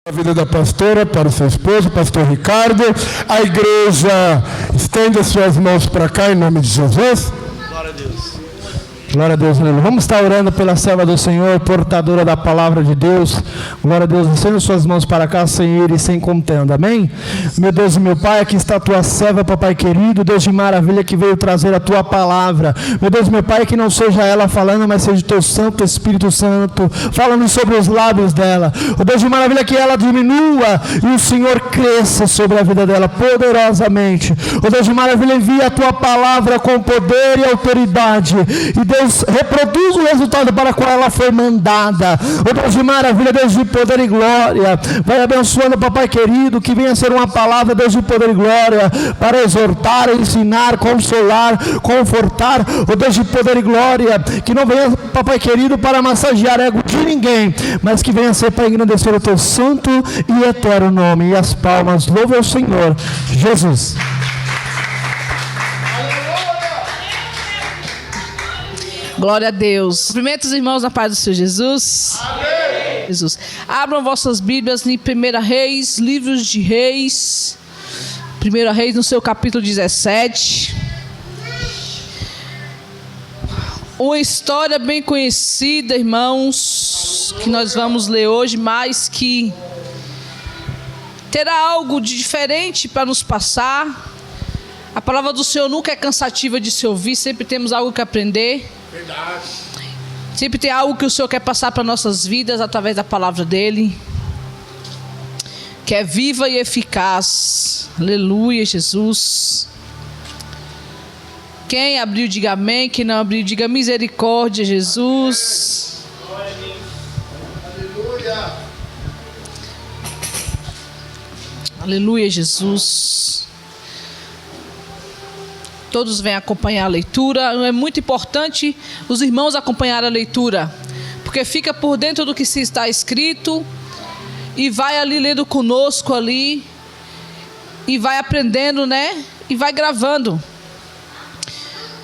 A vida da pastora para o seu esposo, pastor Ricardo. A igreja estende as suas mãos para cá em nome de Jesus. Glória a Deus. Glória a Deus, aleluia. Vamos estar orando pela serva do Senhor, portadora da palavra de Deus. Glória a Deus, estenda suas mãos para cá sem ira e sem contenda, amém? Meu Deus e meu Pai, aqui está a tua serva, papai querido, Deus de maravilha que veio trazer a tua palavra. Meu Deus e meu Pai, que não seja ela falando, mas seja o teu Santo Espírito Santo falando sobre os lábios dela. O Deus de maravilha que ela diminua e o Senhor cresça sobre a vida dela poderosamente. O Deus de maravilha envia a tua palavra com poder e autoridade. E Deus reproduz o resultado para o qual ela foi mandada. O Deus de maravilha, Deus de poder e glória, vai abençoando, papai querido, que venha ser uma palavra, Deus de poder e glória, para exortar, ensinar, consolar, confortar. O Deus de poder e glória, que não venha, papai querido, para massagear ego de ninguém, mas que venha ser para engrandecer o teu santo e eterno nome. E as palmas louvam ao Senhor Jesus. Glória a Deus. Cumprimento os irmãos na paz do Senhor Jesus. Amém. Jesus. Abram vossas Bíblias em 1 Reis, livros de Reis. 1 Reis no seu capítulo 17. Uma história bem conhecida, irmãos, que nós vamos ler hoje, mas que terá algo de diferente para nos passar. A palavra do Senhor nunca é cansativa de se ouvir, sempre temos algo que aprender. Verdade. Sempre tem algo que o Senhor quer passar para nossas vidas através da palavra dEle, que é viva e eficaz. Aleluia, Jesus. Quem abriu, diga amém. Quem não abriu, diga misericórdia, Jesus. Aleluia. Aleluia, Jesus. Todos vêm acompanhar a leitura. É muito importante os irmãos acompanhar a leitura, porque fica por dentro do que se está escrito e vai ali lendo conosco ali e vai aprendendo, né? E vai gravando.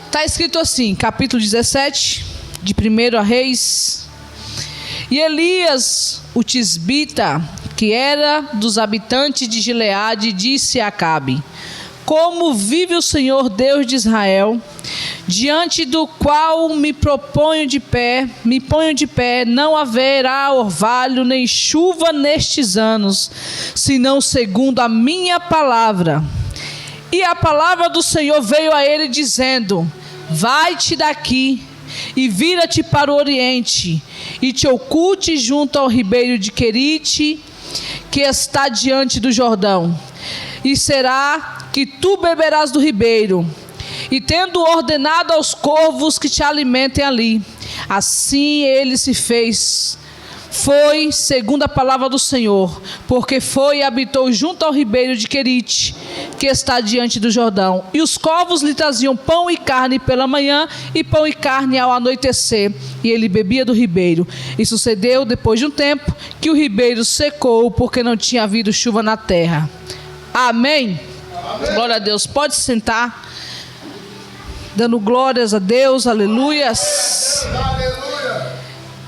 Está escrito assim, capítulo 17 de 1 Reis. E Elias, o tisbita, que era dos habitantes de Gileade, disse a Acabe: como vive o Senhor Deus de Israel, diante do qual me ponho de pé, não haverá orvalho nem chuva nestes anos, senão segundo a minha palavra. E a palavra do Senhor veio a ele dizendo: vai-te daqui e vira-te para o oriente, e te oculte junto ao ribeiro de Querite, que está diante do Jordão. E será que tu beberás do ribeiro, e tendo ordenado aos corvos que te alimentem ali. Assim ele se fez. Foi segundo a palavra do Senhor, porque foi e habitou junto ao ribeiro de Querite, que está diante do Jordão. E os corvos lhe traziam pão e carne pela manhã, e pão e carne ao anoitecer, e ele bebia do ribeiro. E sucedeu, depois de um tempo, que o ribeiro secou, porque não tinha havido chuva na terra. Amém. Amém. Glória a Deus. Pode sentar, dando glórias a Deus. Aleluias. Aleluia.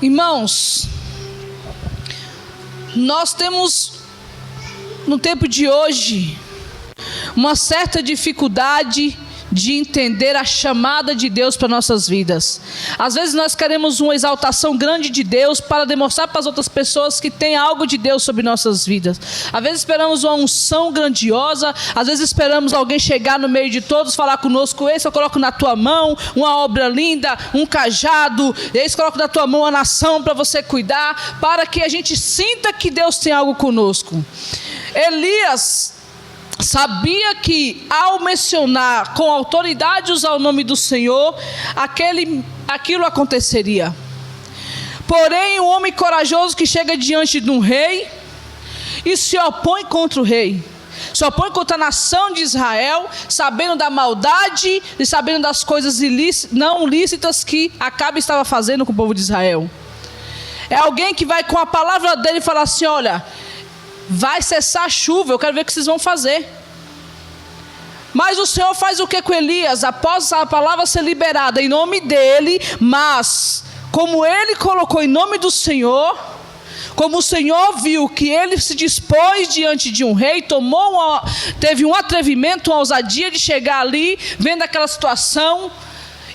Irmãos, nós temos no tempo de hoje uma certa dificuldade de entender a chamada de Deus para nossas vidas. Às vezes nós queremos uma exaltação grande de Deus para demonstrar para as outras pessoas que tem algo de Deus sobre nossas vidas. Às vezes esperamos uma unção grandiosa, às vezes esperamos alguém chegar no meio de todos, falar conosco: esse eu coloco na tua mão uma obra linda, um cajado, esse eu coloco na tua mão a nação para você cuidar, para que a gente sinta que Deus tem algo conosco. Elias sabia que ao mencionar com autoridade, usar o nome do Senhor, aquilo aconteceria. Porém, um homem corajoso que chega diante de um rei e se opõe contra o rei, se opõe contra a nação de Israel, sabendo da maldade e sabendo das coisas não lícitas que Acabe estava fazendo com o povo de Israel. É alguém que vai com a palavra dele falar assim: olha, vai cessar a chuva, eu quero ver o que vocês vão fazer. Mas o Senhor faz o que com Elias? Após a palavra ser liberada em nome dele, mas como ele colocou em nome do Senhor, Como o Senhor viu que ele se dispôs diante de um rei, teve um atrevimento, uma ousadia de chegar ali, vendo aquela situação,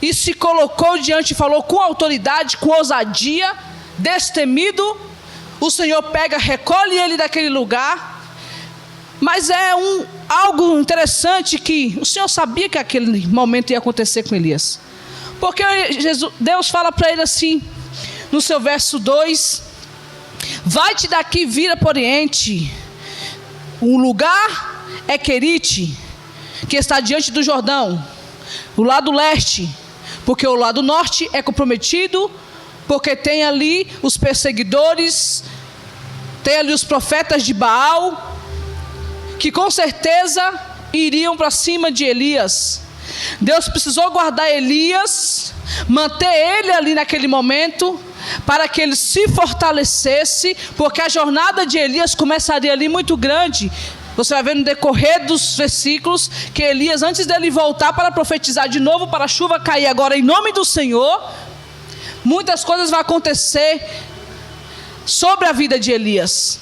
e se colocou diante, falou com autoridade, com ousadia, destemido, o Senhor pega, recolhe ele daquele lugar. Mas é algo interessante que o Senhor sabia que aquele momento ia acontecer com Elias. Porque Deus fala para ele assim, no seu verso 2, vai-te daqui, vira para o oriente. O lugar é Querite, que está diante do Jordão, o lado leste, porque o lado norte é comprometido, porque tem ali os perseguidores, tem ali os profetas de Baal, que com certeza iriam para cima de Elias. Deus precisou guardar Elias, manter ele ali naquele momento, para que ele se fortalecesse, porque a jornada de Elias começaria ali muito grande. Você vai ver no decorrer dos versículos que Elias, antes dele voltar para profetizar de novo, para a chuva cair agora em nome do Senhor, muitas coisas vão acontecer sobre a vida de Elias.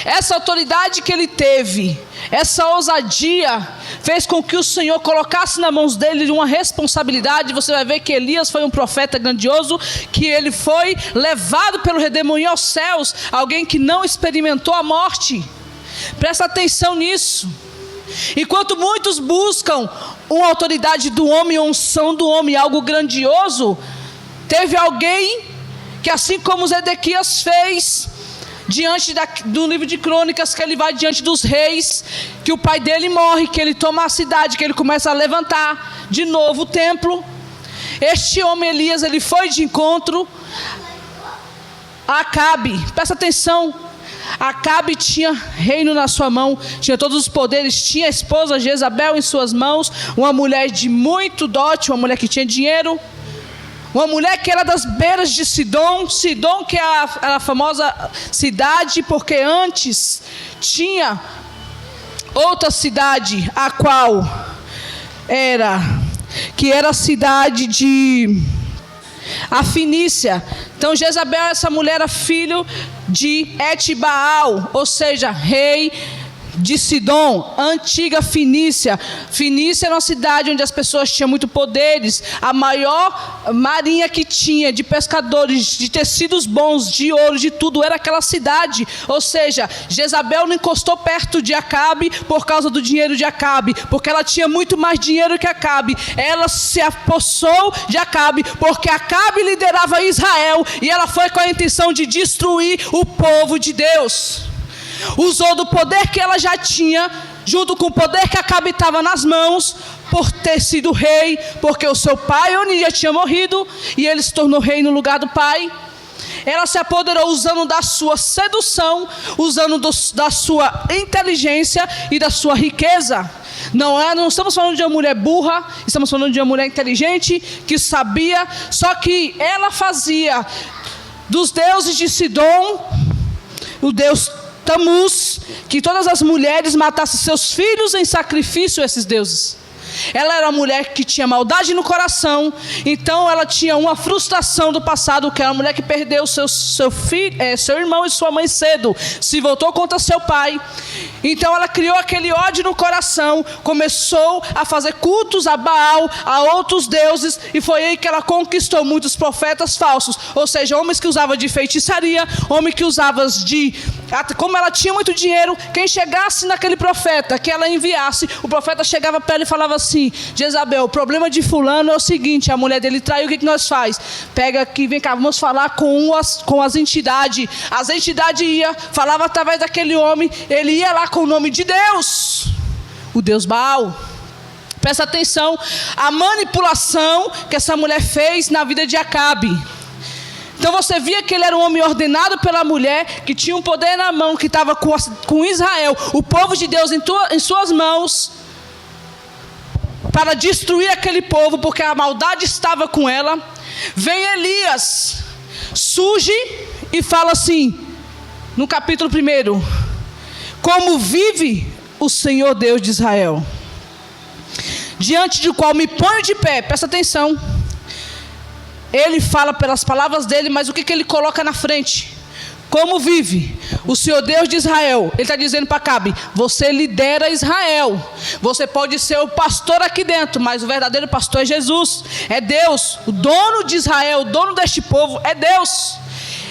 Essa autoridade que ele teve, essa ousadia, fez com que o Senhor colocasse nas mãos dele uma responsabilidade. Você vai ver que Elias foi um profeta grandioso, que ele foi levado pelo redemoinho aos céus, alguém que não experimentou a morte. Presta atenção nisso. Enquanto muitos buscam uma autoridade do homem, uma unção do homem, algo grandioso, teve alguém que, assim como Zedequias fez, diante do livro de Crônicas, que ele vai diante dos reis, que o pai dele morre, que ele toma a cidade, que ele começa a levantar de novo o templo. Este homem Elias, ele foi de encontro a Acabe. Presta atenção, Acabe tinha reino na sua mão, tinha todos os poderes, tinha a esposa Jezabel em suas mãos, uma mulher de muito dote, uma mulher que tinha dinheiro, uma mulher que era das beiras de Sidom, que era a famosa cidade, porque antes tinha outra cidade, a qual era a cidade de a Fenícia. Então Jezabel, essa mulher, era filho de Etbaal, ou seja, rei de Sidom, a antiga Fenícia. Fenícia era uma cidade onde as pessoas tinham muito poderes, a maior marinha que tinha de pescadores, de tecidos bons, de ouro, de tudo, era aquela cidade. Ou seja, Jezabel não encostou perto de Acabe por causa do dinheiro de Acabe, porque ela tinha muito mais dinheiro que Acabe. Ela se apossou de Acabe porque Acabe liderava Israel, e ela foi com a intenção de destruir o povo de Deus. Usou do poder que ela já tinha, junto com o poder que Acabe estava nas mãos, por ter sido rei, porque o seu pai Onias tinha morrido, e ele se tornou rei no lugar do pai. Ela se apoderou usando da sua sedução, usando da sua inteligência e da sua riqueza. Não estamos falando de uma mulher burra, estamos falando de uma mulher inteligente, que sabia, só que ela fazia dos deuses de Sidom, o deus Tamuz, que todas as mulheres matassem seus filhos em sacrifício a esses deuses. Ela era uma mulher que tinha maldade no coração, então ela tinha uma frustração do passado, que era uma mulher que perdeu seu irmão e sua mãe cedo, se voltou contra seu pai. Então ela criou aquele ódio no coração, começou a fazer cultos a Baal, a outros deuses, e foi aí que ela conquistou muitos profetas falsos, ou seja, homens que usavam de feitiçaria, homens que usavam como ela tinha muito dinheiro, quem chegasse naquele profeta, que ela enviasse, o profeta chegava para ela e falava assim: Jezabel, o problema de fulano é o seguinte, a mulher dele traiu, o que nós faz? Pega aqui, vem cá, vamos falar com as entidades. As entidades falava através daquele homem, ele ia lá com o nome de Deus, o Deus Baal. Presta atenção, a manipulação que essa mulher fez na vida de Acabe. Então você via que ele era um homem ordenado pela mulher, que tinha um poder na mão, que estava com Israel, o povo de Deus em suas mãos, para destruir aquele povo, porque a maldade estava com ela. Vem Elias, surge e fala assim, no capítulo 1: como vive o Senhor Deus de Israel, diante do qual me ponho de pé. Presta atenção, ele fala pelas palavras dele, mas o que ele coloca na frente? como vive o Senhor Deus de Israel. Ele está dizendo para Acabe: você lidera Israel, você pode ser o pastor aqui dentro, mas o verdadeiro pastor é Jesus, é Deus. O dono de Israel, o dono deste povo é Deus.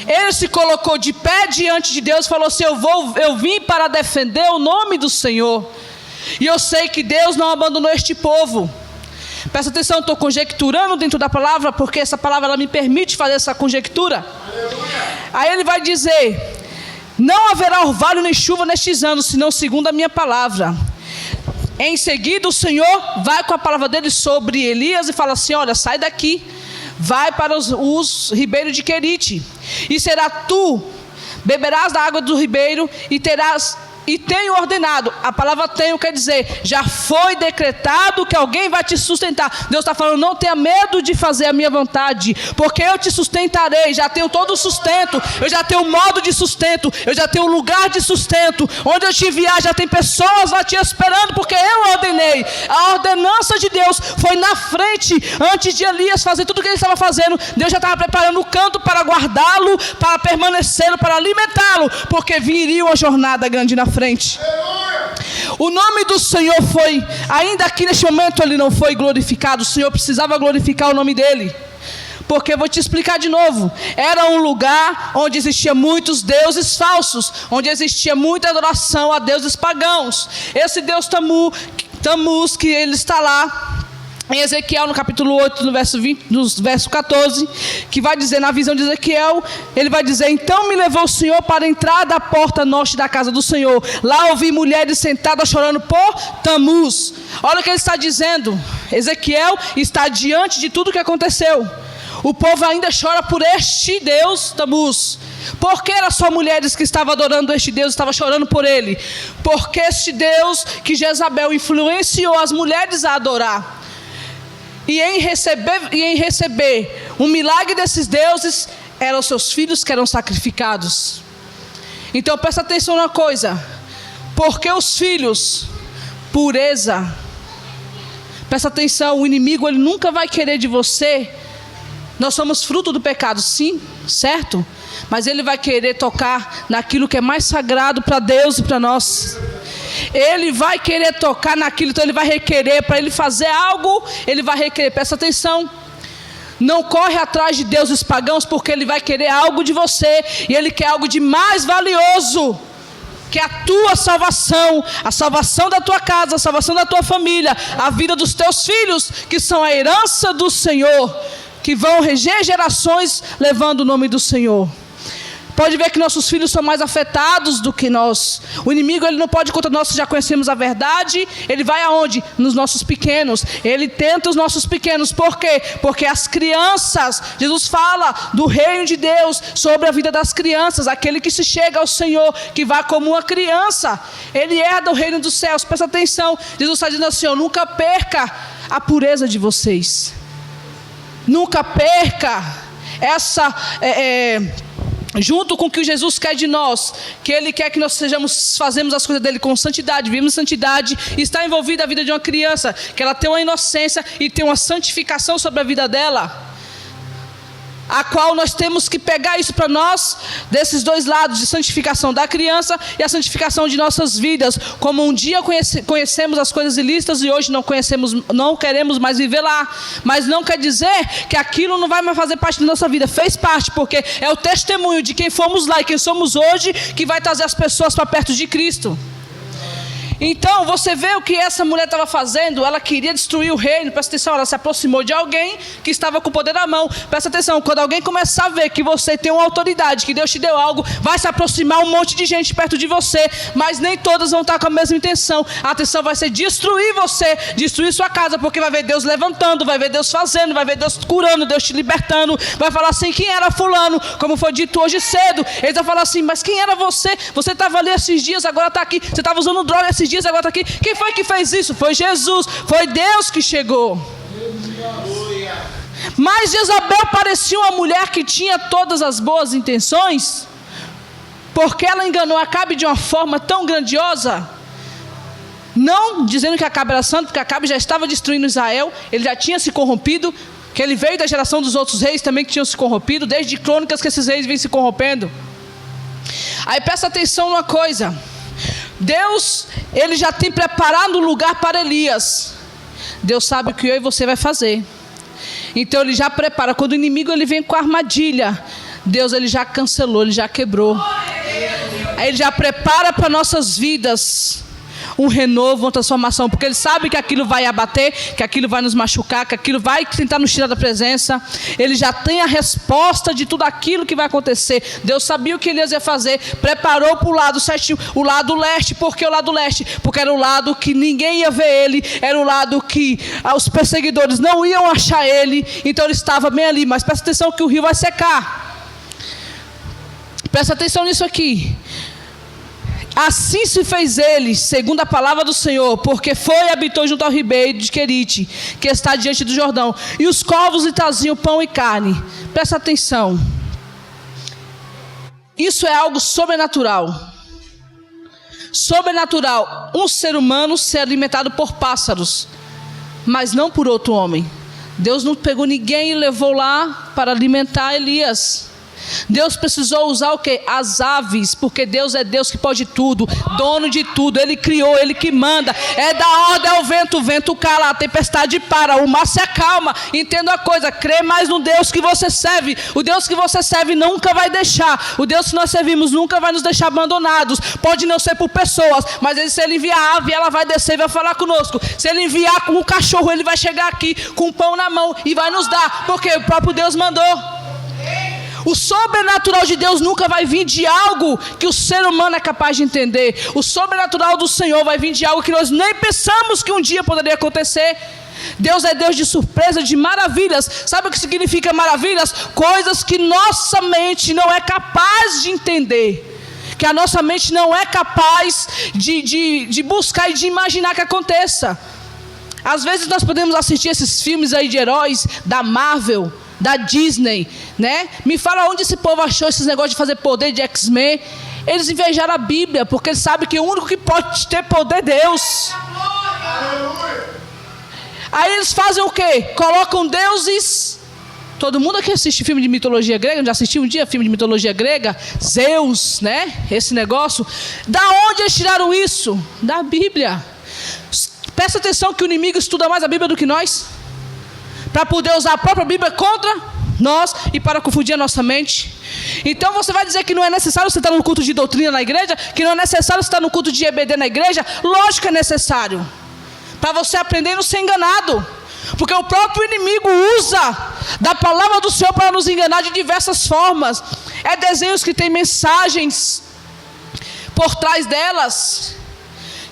Ele se colocou de pé diante de Deus e falou assim: eu vim para defender o nome do Senhor, e eu sei que Deus não abandonou este povo. Presta atenção, estou conjecturando dentro da palavra, porque essa palavra ela me permite fazer essa conjectura. Aí ele vai dizer: não haverá orvalho nem chuva nestes anos, senão segundo a minha palavra. Em seguida o Senhor vai com a palavra dele sobre Elias e fala assim: olha, sai daqui, vai para os ribeiros de Querite, e será tu, beberás da água do ribeiro, e tenho ordenado. A palavra tenho quer dizer, já foi decretado que alguém vai te sustentar. Deus está falando: não tenha medo de fazer a minha vontade, porque eu te sustentarei. Já tenho todo o sustento, eu já tenho o modo de sustento, eu já tenho o lugar de sustento. Onde eu te enviar já tem pessoas lá te esperando, porque eu ordenei. A ordenança de Deus foi na frente. Antes de Elias fazer tudo o que ele estava fazendo, Deus já estava preparando o canto para guardá-lo, para permanecê-lo, para alimentá-lo, porque viria uma jornada grande na frente. O nome do Senhor foi, ainda aqui neste momento ele não foi glorificado. O Senhor precisava glorificar o nome dele, porque eu vou te explicar de novo. Era um lugar onde existia muitos deuses falsos, onde existia muita adoração a deuses pagãos. Esse Deus Tamuz, que ele está lá em Ezequiel, no capítulo 8, no verso 14, que vai dizer, na visão de Ezequiel, ele vai dizer: então me levou o Senhor para a entrada da porta norte da casa do Senhor. Lá ouvi mulheres sentadas chorando por Tamuz. Olha o que ele está dizendo. Ezequiel está diante de tudo que aconteceu. O povo ainda chora por este Deus Tamuz. Por que era só mulheres que estavam adorando este Deus, estavam chorando por ele? Porque este Deus que Jezabel influenciou as mulheres a adorar. E em receber um milagre desses deuses, eram seus filhos que eram sacrificados. Então presta atenção numa coisa: porque os filhos, pureza. Presta atenção, o inimigo ele nunca vai querer de você. Nós somos fruto do pecado, sim, certo? Mas ele vai querer tocar naquilo que é mais sagrado para Deus e para nós. Ele vai querer tocar naquilo, então ele vai requerer, para ele fazer algo, ele vai requerer. Presta atenção, não corre atrás de deuses pagãos, porque ele vai querer algo de você, e ele quer algo de mais valioso, que é a tua salvação, a salvação da tua casa, a salvação da tua família, a vida dos teus filhos, que são a herança do Senhor, que vão reger gerações levando o nome do Senhor. Pode ver que nossos filhos são mais afetados do que nós. O inimigo ele não pode contra nós que já conhecemos a verdade. Ele vai aonde? Nos nossos pequenos. Ele tenta os nossos pequenos. Por quê? Porque as crianças, Jesus fala do reino de Deus sobre a vida das crianças. Aquele que se chega ao Senhor, que vai como uma criança, ele herda o reino dos céus. Presta atenção, Jesus está dizendo assim: nunca perca a pureza de vocês. Nunca perca essa... junto com o que Jesus quer de nós, que Ele quer que nós fazemos as coisas dEle com santidade, vivemos santidade, e está envolvida a vida de uma criança, que ela tem uma inocência e tem uma santificação sobre a vida dela, a qual nós temos que pegar isso para nós, desses dois lados, de santificação da criança e a santificação de nossas vidas. Como um dia conhecemos as coisas ilícitas e hoje não queremos mais viver lá, mas não quer dizer que aquilo não vai mais fazer parte da nossa vida. Fez parte, porque é o testemunho de quem fomos lá e quem somos hoje que vai trazer as pessoas para perto de Cristo. Então você vê o que essa mulher estava fazendo. Ela queria destruir o reino. Presta atenção, ela se aproximou de alguém que estava com o poder na mão. Presta atenção, quando alguém começar a ver que você tem uma autoridade, que Deus te deu algo, vai se aproximar um monte de gente perto de você, mas nem todas vão estar com a mesma intenção. A atenção vai ser destruir você, destruir sua casa, porque vai ver Deus levantando, vai ver Deus fazendo, vai ver Deus curando, Deus te libertando. Vai falar assim: quem era fulano? Como foi dito hoje cedo, eles vão falar assim: mas quem era você? Você estava ali esses dias, agora está aqui. Você estava usando droga esses dias, agora está aqui. Quem foi que fez isso? Foi Jesus, foi Deus que chegou. Mas Jezabel parecia uma mulher que tinha todas as boas intenções, porque ela enganou Acabe de uma forma tão grandiosa, não dizendo que Acabe era santo, porque Acabe já estava destruindo Israel, ele já tinha se corrompido, que ele veio da geração dos outros reis também que tinham se corrompido, desde Crônicas que esses reis vêm se corrompendo. Aí presta atenção numa coisa. Deus, Ele já tem preparado um lugar para Elias. Deus sabe o que eu e você vai fazer. Então Ele já prepara. Quando o inimigo ele vem com a armadilha, Deus ele já cancelou, Ele já quebrou. Aí Ele já prepara para nossas vidas um renovo, uma transformação, porque Ele sabe que aquilo vai abater, que aquilo vai nos machucar, que aquilo vai tentar nos tirar da presença. Ele já tem a resposta de tudo aquilo que vai acontecer. Deus sabia o que Elias ia fazer, preparou para o lado certinho, o lado leste. Por que o lado leste? Porque era o lado que ninguém ia ver ele, era o lado que os perseguidores não iam achar ele, então ele estava bem ali. Mas presta atenção que o rio vai secar. Presta atenção nisso aqui. Assim se fez ele, segundo a palavra do Senhor, porque foi e habitou junto ao ribeiro de Querite, que está diante do Jordão. E os corvos lhe traziam pão e carne. Presta atenção. Isso é algo sobrenatural. Sobrenatural. Um ser humano ser alimentado por pássaros, mas não por outro homem. Deus não pegou ninguém e levou lá para alimentar Elias. Deus precisou usar o quê? As aves, porque Deus é Deus que pode tudo, dono de tudo. Ele criou, Ele que manda. É da ordem ao vento, o vento cala, a tempestade para, o mar se acalma. Entenda uma coisa, crê mais no Deus que você serve. O Deus que você serve nunca vai deixar. O Deus que nós servimos nunca vai nos deixar abandonados. Pode não ser por pessoas, mas se Ele enviar a ave, ela vai descer e vai falar conosco. Se Ele enviar com um cachorro, Ele vai chegar aqui com um pão na mão e vai nos dar, porque o próprio Deus mandou. O sobrenatural de Deus nunca vai vir de algo que o ser humano é capaz de entender. O sobrenatural do Senhor vai vir de algo que nós nem pensamos que um dia poderia acontecer. Deus é Deus de surpresa, de maravilhas. Sabe o que significa maravilhas? Coisas que nossa mente não é capaz de entender, que a nossa mente não é capaz de buscar e de imaginar que aconteça. Às vezes nós podemos assistir esses filmes aí de heróis da Marvel, da Disney, né? Me fala onde esse povo achou esses negócios de fazer poder de X-Men. Eles invejaram a Bíblia, porque eles sabem que o único que pode ter poder é Deus. Aí eles fazem o quê? Colocam deuses. Todo mundo aqui assiste filme de mitologia grega, já assistiu um dia filme de mitologia grega? Zeus, né? Esse negócio. Da onde eles tiraram isso? Da Bíblia. Presta atenção que o inimigo estuda mais a Bíblia do que nós, para poder usar a própria Bíblia contra nós e para confundir a nossa mente. Então você vai dizer que não é necessário você estar no culto de doutrina na igreja, que não é necessário você estar no culto de EBD na igreja? Lógico que é necessário, para você aprender e não ser enganado, porque o próprio inimigo usa da palavra do Senhor para nos enganar de diversas formas. É desenhos que tem mensagens por trás delas,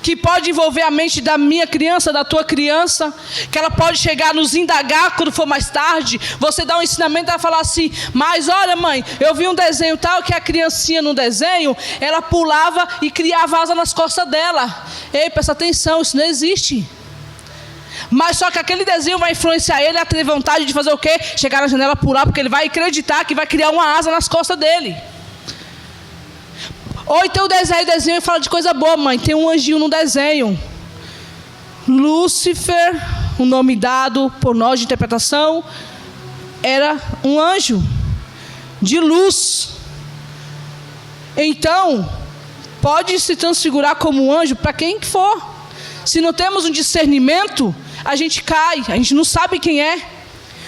que pode envolver a mente da minha criança, da tua criança, que ela pode chegar a nos indagar quando for mais tarde. Você dá um ensinamento, ela fala assim: mas olha mãe, eu vi um desenho tal, que a criancinha no desenho, ela pulava e criava asa nas costas dela. Ei, presta atenção, isso não existe. Mas só que aquele desenho vai influenciar ele a ter vontade de fazer o quê? Chegar na janela, pular, porque ele vai acreditar que vai criar uma asa nas costas dele. Ou então o desenho fala de coisa boa, mãe. Tem um anjinho no desenho. Lúcifer, o nome dado por nós de interpretação, era um anjo de luz. Então, pode se transfigurar como um anjo para quem for. Se não temos um discernimento, a gente cai. A gente não sabe quem é.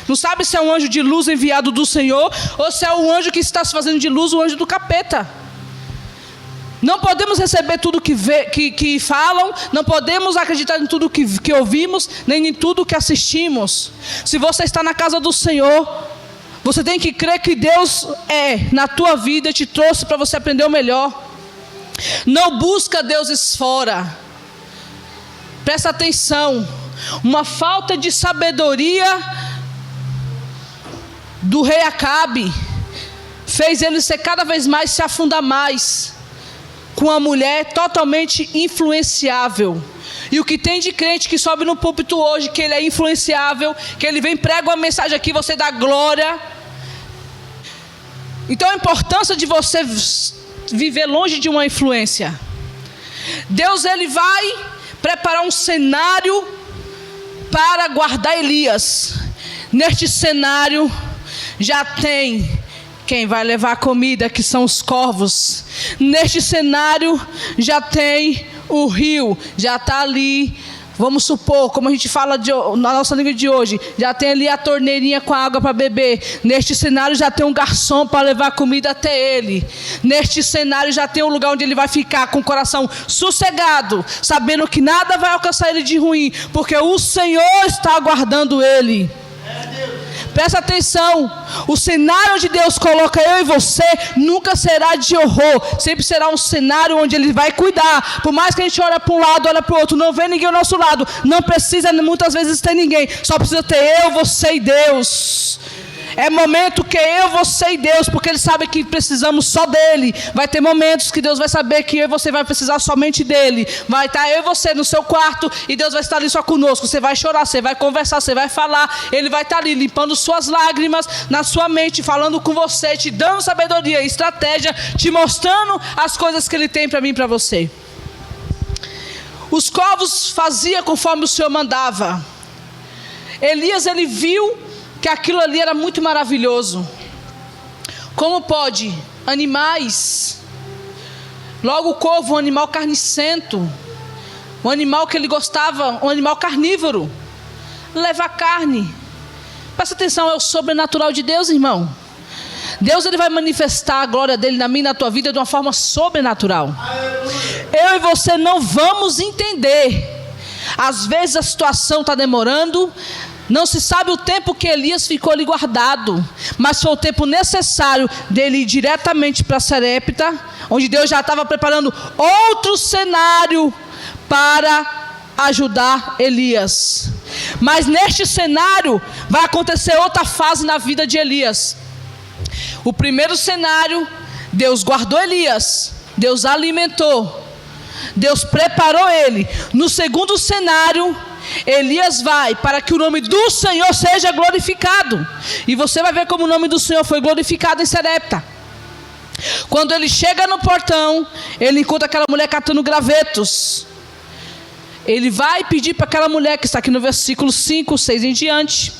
Não sabe se é um anjo de luz enviado do Senhor, ou se é o anjo que está se fazendo de luz, o anjo do capeta. Não podemos receber tudo que falam, não podemos acreditar em tudo que ouvimos, nem em tudo que assistimos. Se você está na casa do Senhor, você tem que crer que Deus na tua vida, te trouxe para você aprender o melhor. Não busca deuses fora. Presta atenção. Uma falta de sabedoria do rei Acabe fez ele ser cada vez mais, se afundar mais com a mulher totalmente influenciável. E o que tem de crente que sobe no púlpito hoje, que ele é influenciável, que ele vem, prega uma mensagem aqui, você dá glória. Então a importância de você viver longe de uma influência. Deus ele vai preparar um cenário para guardar Elias. Neste cenário já tem quem vai levar a comida, que são os corvos. Neste cenário já tem o rio, já está ali. Vamos supor, como a gente fala na nossa língua de hoje, já tem ali a torneirinha com água para beber. Neste cenário já tem um garçom para levar comida até ele. Neste cenário já tem um lugar onde ele vai ficar com o coração sossegado, sabendo que nada vai alcançar ele de ruim, porque o Senhor está aguardando ele. Presta atenção, o cenário onde Deus coloca eu e você nunca será de horror, sempre será um cenário onde Ele vai cuidar. Por mais que a gente olhe para um lado, olhe para o outro, não vê ninguém ao nosso lado, não precisa muitas vezes ter ninguém, só precisa ter eu, você e Deus. É momento que eu, você e Deus, porque Ele sabe que precisamos só dEle. Vai ter momentos que Deus vai saber que eu e você vai precisar somente dEle. Vai estar eu e você no seu quarto e Deus vai estar ali só conosco. Você vai chorar, você vai conversar, você vai falar. Ele vai estar ali limpando suas lágrimas na sua mente, falando com você, te dando sabedoria e estratégia, te mostrando as coisas que Ele tem para mim e para você. Os corvos faziam conforme o Senhor mandava. Elias, ele viu que aquilo ali era muito maravilhoso. Como pode? Animais. Logo o corvo, um animal carnicento, um animal que ele gostava, um animal carnívoro, leva carne. Presta atenção, é o sobrenatural de Deus, irmão. Deus, ele vai manifestar a glória dele na minha e na tua vida de uma forma sobrenatural. Eu e você não vamos entender. Às vezes a situação está demorando. Não se sabe o tempo que Elias ficou ali guardado, mas foi o tempo necessário dele ir diretamente para Sarepta, onde Deus já estava preparando outro cenário para ajudar Elias. Mas neste cenário vai acontecer outra fase na vida de Elias. O primeiro cenário, Deus guardou Elias, Deus alimentou, Deus preparou ele. No segundo cenário, Elias vai para que o nome do Senhor seja glorificado. E você vai ver como o nome do Senhor foi glorificado em Sarepta. Quando ele chega no portão, ele encontra aquela mulher catando gravetos. Ele vai pedir para aquela mulher, que está aqui no versículo 5, 6 em diante.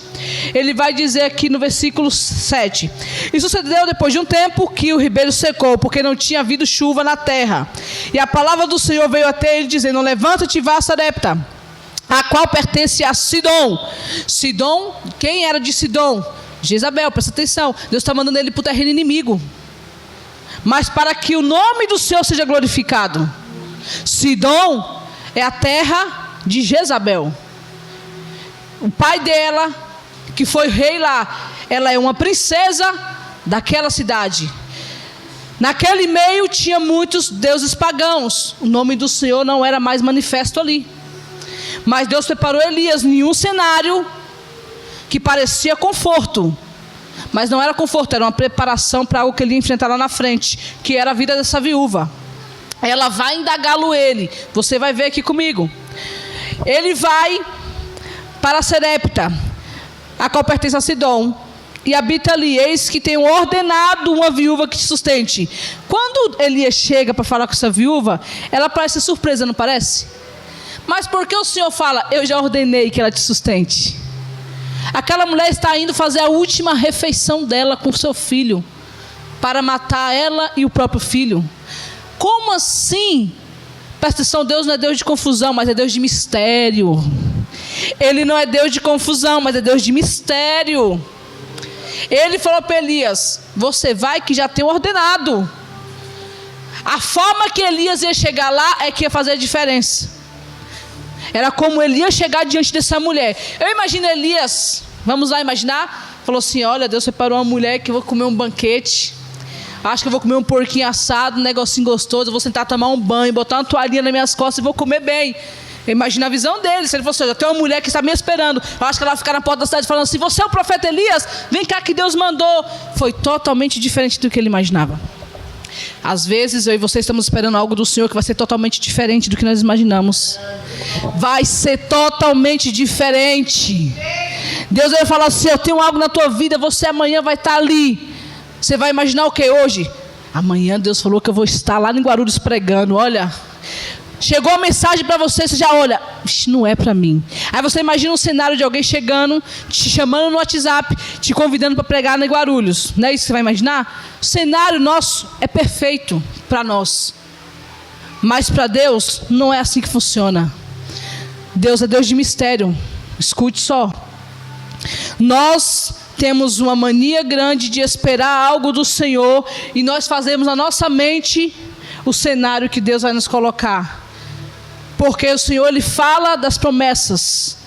Ele vai dizer aqui no versículo 7: E sucedeu depois de um tempo que o ribeiro secou, porque não tinha havido chuva na terra. E a palavra do Senhor veio até ele, dizendo: Levanta-te e vá a Sarepta, a qual pertence a Sidom. Sidom, quem era de Sidom? Jezabel, presta atenção. Deus está mandando ele para o terreno inimigo, mas para que o nome do Senhor seja glorificado. Sidom é a terra de Jezabel. O pai dela, que foi rei lá, ela é uma princesa daquela cidade. Naquele meio tinha muitos deuses pagãos. O nome do Senhor não era mais manifesto ali. Mas Deus preparou Elias em um cenário que parecia conforto, mas não era conforto, era uma preparação para algo que ele ia enfrentar lá na frente, que era a vida dessa viúva. Ela vai indagá-lo ele. Você vai ver aqui comigo. Ele vai para Sarepta, a qual pertence a Sidom, e habita ali. Eis que tenho ordenado uma viúva que te sustente. Quando Elias chega para falar com essa viúva, ela parece surpresa, não parece? Mas por que o Senhor fala: eu já ordenei que ela te sustente? Aquela mulher está indo fazer a última refeição dela com seu filho, para matar ela e o próprio filho. Como assim? Presta atenção, Deus não é Deus de confusão, mas é Deus de mistério. Ele não é Deus de confusão, mas é Deus de mistério. Ele falou para Elias: você vai, que já tem ordenado. A forma que Elias ia chegar lá é que ia fazer a diferença. Era como ele ia chegar diante dessa mulher. Eu imagino Elias, vamos lá imaginar, falou assim: olha, Deus preparou uma mulher que eu vou comer um banquete. Acho que eu vou comer um porquinho assado, um negocinho gostoso. Eu vou sentar, tomar um banho, botar uma toalhinha nas minhas costas e vou comer bem. Imagina a visão dele. Se ele fosse: eu tenho uma mulher que está me esperando. Eu acho que ela vai ficar na porta da cidade falando assim: você é o profeta Elias? Vem cá que Deus mandou. Foi totalmente diferente do que ele imaginava. Às vezes eu e você estamos esperando algo do Senhor que vai ser totalmente diferente do que nós imaginamos. Vai ser totalmente diferente. Deus vai falar assim: eu tenho algo na tua vida, você amanhã vai estar ali. Você vai imaginar o que hoje? Amanhã Deus falou que eu vou estar lá em Guarulhos pregando. Olha, chegou a mensagem para você, você já olha: não é para mim. Aí você imagina um cenário de alguém chegando, te chamando no WhatsApp, te convidando para pregar em Guarulhos. Não é isso que você vai imaginar? O cenário nosso é perfeito. para nós. Mas para Deus não é assim que funciona. Deus é Deus de mistério. Escute só. Nós temos uma mania grande de esperar algo do Senhor e nós fazemos na nossa mente o cenário que Deus vai nos colocar. Porque o Senhor, Ele fala das promessas,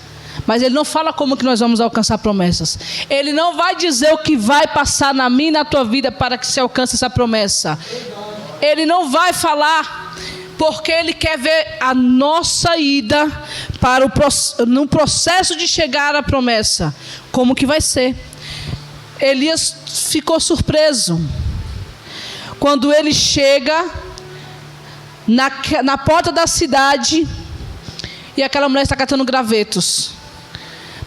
mas Ele não fala como que nós vamos alcançar promessas. Ele não vai dizer o que vai passar na minha e na tua vida para que se alcance essa promessa. Ele não vai falar, porque Ele quer ver a nossa ida para no processo de chegar à promessa. Como que vai ser? Elias ficou surpreso quando ele chega na porta da cidade e aquela mulher está catando gravetos.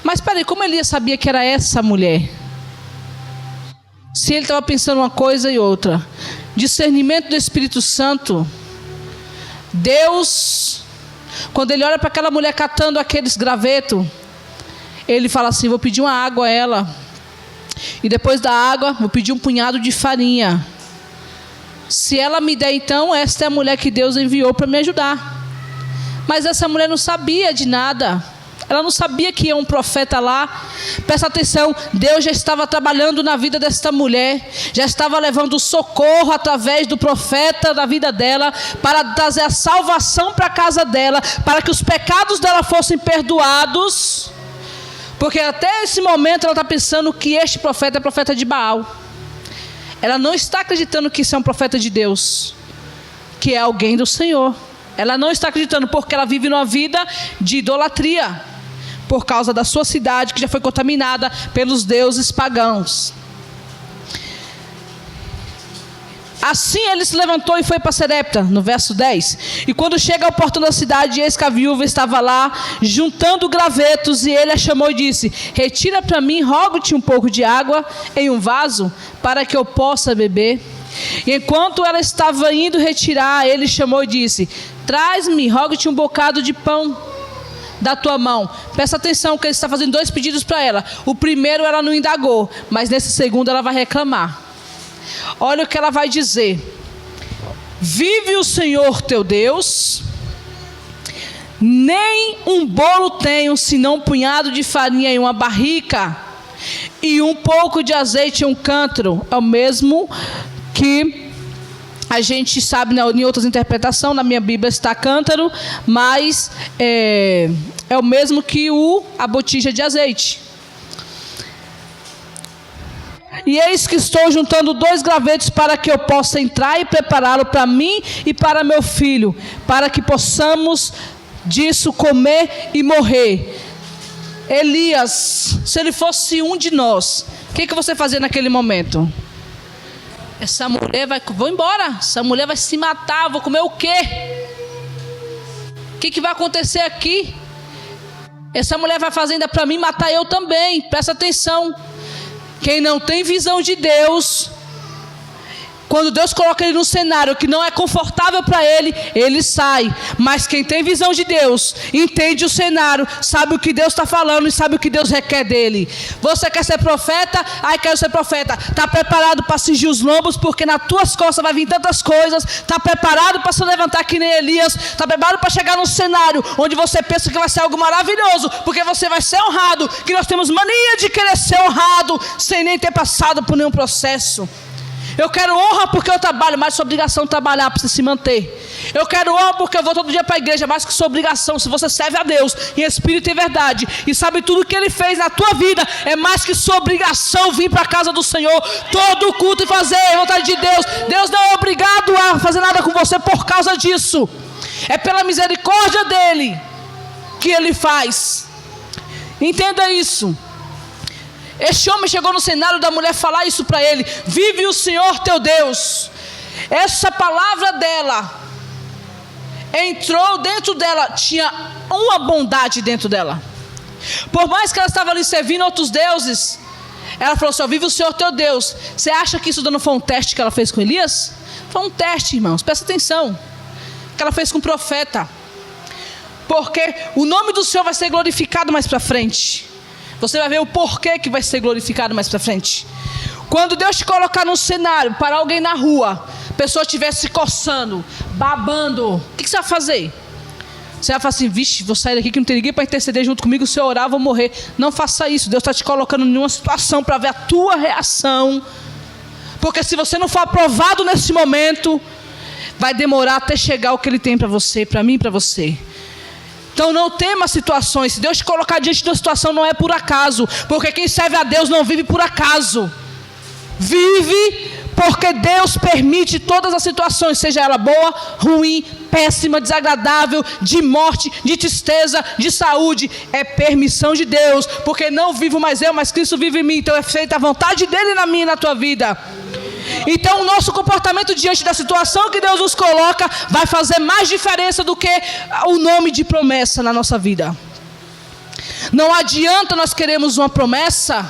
Mas peraí, como Elias sabia que era essa mulher? Se ele estava pensando uma coisa e outra. Discernimento do Espírito Santo. Deus, quando ele olha para aquela mulher catando aqueles gravetos, ele fala assim: vou pedir uma água a ela, e depois da água vou pedir um punhado de farinha. Se ela me der, então esta é a mulher que Deus enviou para me ajudar. Mas essa mulher não sabia de nada. Ela não sabia que ia um profeta lá. Presta atenção, Deus já estava trabalhando na vida desta mulher, já estava levando socorro através do profeta da vida dela, para trazer a salvação para a casa dela, para que os pecados dela fossem perdoados. Porque até esse momento ela está pensando que este profeta é profeta de Baal. Ela não está acreditando que isso é um profeta de Deus, que é alguém do Senhor. Ela não está acreditando, porque ela vive numa vida de idolatria, por causa da sua cidade que já foi contaminada pelos deuses pagãos. Assim ele se levantou e foi para Sarepta, no verso 10. E quando chega ao portão da cidade, eis que a viúva estava lá, juntando gravetos, e ele a chamou e disse: retira para mim, rogo-te um pouco de água em um vaso, para que eu possa beber. E enquanto ela estava indo retirar, ele chamou e disse: traz-me, rogo-te um bocado de pão da tua mão. Presta atenção que ele está fazendo dois pedidos para ela. O primeiro ela não indagou, mas nesse segundo ela vai reclamar. Olha o que ela vai dizer: vive o Senhor teu Deus, nem um bolo tenho, senão um punhado de farinha em uma barrica, e um pouco de azeite em um cântaro. É o mesmo que a gente sabe, né, em outras interpretações, na minha Bíblia está cântaro, mas é o mesmo que a botija de azeite. E eis que estou juntando 2 gravetos para que eu possa entrar e prepará-lo para mim e para meu filho, para que possamos disso comer e morrer. Elias, se ele fosse um de nós, o que você fazia naquele momento? Essa mulher vou embora, essa mulher vai se matar, vou comer o quê? O que vai acontecer aqui? Essa mulher vai fazer ainda para mim matar eu também. Presta atenção. Quem não tem visão de Deus, quando Deus coloca ele num cenário que não é confortável para ele, ele sai. Mas quem tem visão de Deus, entende o cenário, sabe o que Deus está falando e sabe o que Deus requer dele. Você quer ser profeta? Ai, quero ser profeta. Está preparado para cingir os lombos, porque nas tuas costas vai vir tantas coisas. Está preparado para se levantar que nem Elias. Está preparado para chegar num cenário onde você pensa que vai ser algo maravilhoso, porque você vai ser honrado. Que nós temos mania de querer ser honrado sem nem ter passado por nenhum processo. Eu quero honra porque eu trabalho, mas sua obrigação é trabalhar para você se manter. Eu quero honra porque eu vou todo dia para a igreja, mais que sua obrigação. Se você serve a Deus em espírito e verdade e sabe tudo que Ele fez na tua vida, é mais que sua obrigação vir para a casa do Senhor todo culto e fazer a vontade de Deus. Deus não é obrigado a fazer nada com você por causa disso. É pela misericórdia dEle que Ele faz. Entenda isso. Este homem chegou no cenário da mulher falar isso para ele: vive o Senhor teu Deus. Essa palavra dela entrou dentro dela, tinha uma bondade dentro dela. Por mais que ela estava ali servindo outros deuses, ela falou assim: vive o Senhor teu Deus. Você acha que isso não foi um teste que ela fez com Elias? Foi um teste, irmãos, presta atenção, que ela fez com o profeta. Porque o nome do Senhor vai ser glorificado mais para frente. Você vai ver o porquê que vai ser glorificado mais para frente. Quando Deus te colocar num cenário, para alguém na rua, a pessoa estiver se coçando, babando, o que você vai fazer? Você vai falar assim, vixe, vou sair daqui que não tem ninguém para interceder junto comigo, se eu orar eu vou morrer. Não faça isso, Deus está te colocando em uma situação para ver a tua reação. Porque se você não for aprovado nesse momento, vai demorar até chegar o que Ele tem para você, para mim e para você. Então não tema situações. Se Deus te colocar diante de uma situação, não é por acaso. Porque quem serve a Deus não vive por acaso. Vive porque Deus permite todas as situações, seja ela boa, ruim, péssima, desagradável, de morte, de tristeza, de saúde. É permissão de Deus. Porque não vivo mais eu, mas Cristo vive em mim. Então é feita a vontade dEle na minha e na tua vida. Então o nosso comportamento diante da situação que Deus nos coloca vai fazer mais diferença do que o nome de promessa na nossa vida. Não adianta nós queremos uma promessa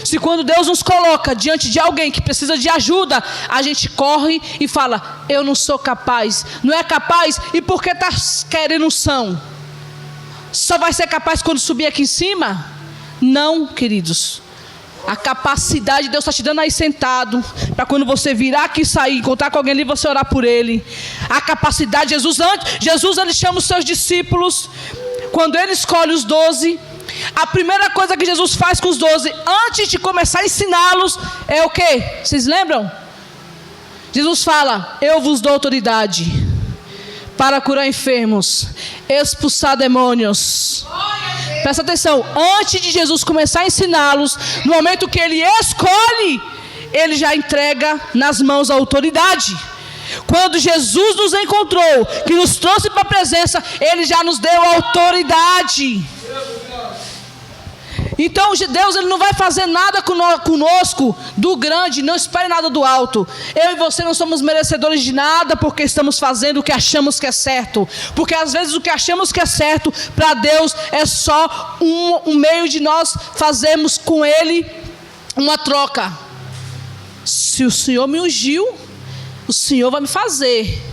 se quando Deus nos coloca diante de alguém que precisa de ajuda, a gente corre e fala, eu não sou capaz. Não é capaz e por que está querendo unção? Só vai ser capaz quando subir aqui em cima? Não, queridos. A capacidade Deus está te dando aí sentado, para quando você virar aqui, sair, encontrar com alguém ali, você orar por ele. A capacidade, Jesus ele chama os seus discípulos, quando ele escolhe os 12, a primeira coisa que Jesus faz com os 12, antes de começar a ensiná-los, é o quê? Vocês lembram? Jesus fala, eu vos dou autoridade para curar enfermos, expulsar demônios. Presta atenção, antes de Jesus começar a ensiná-los, no momento que Ele escolhe, Ele já entrega nas mãos a autoridade. Quando Jesus nos encontrou, que nos trouxe para a presença, Ele já nos deu a autoridade. Então Deus ele não vai fazer nada conosco do grande, não espere nada do alto. Eu e você não somos merecedores de nada porque estamos fazendo o que achamos que é certo. Porque às vezes o que achamos que é certo para Deus é só um meio de nós fazermos com Ele uma troca. Se o Senhor me ungiu, o Senhor vai me fazer.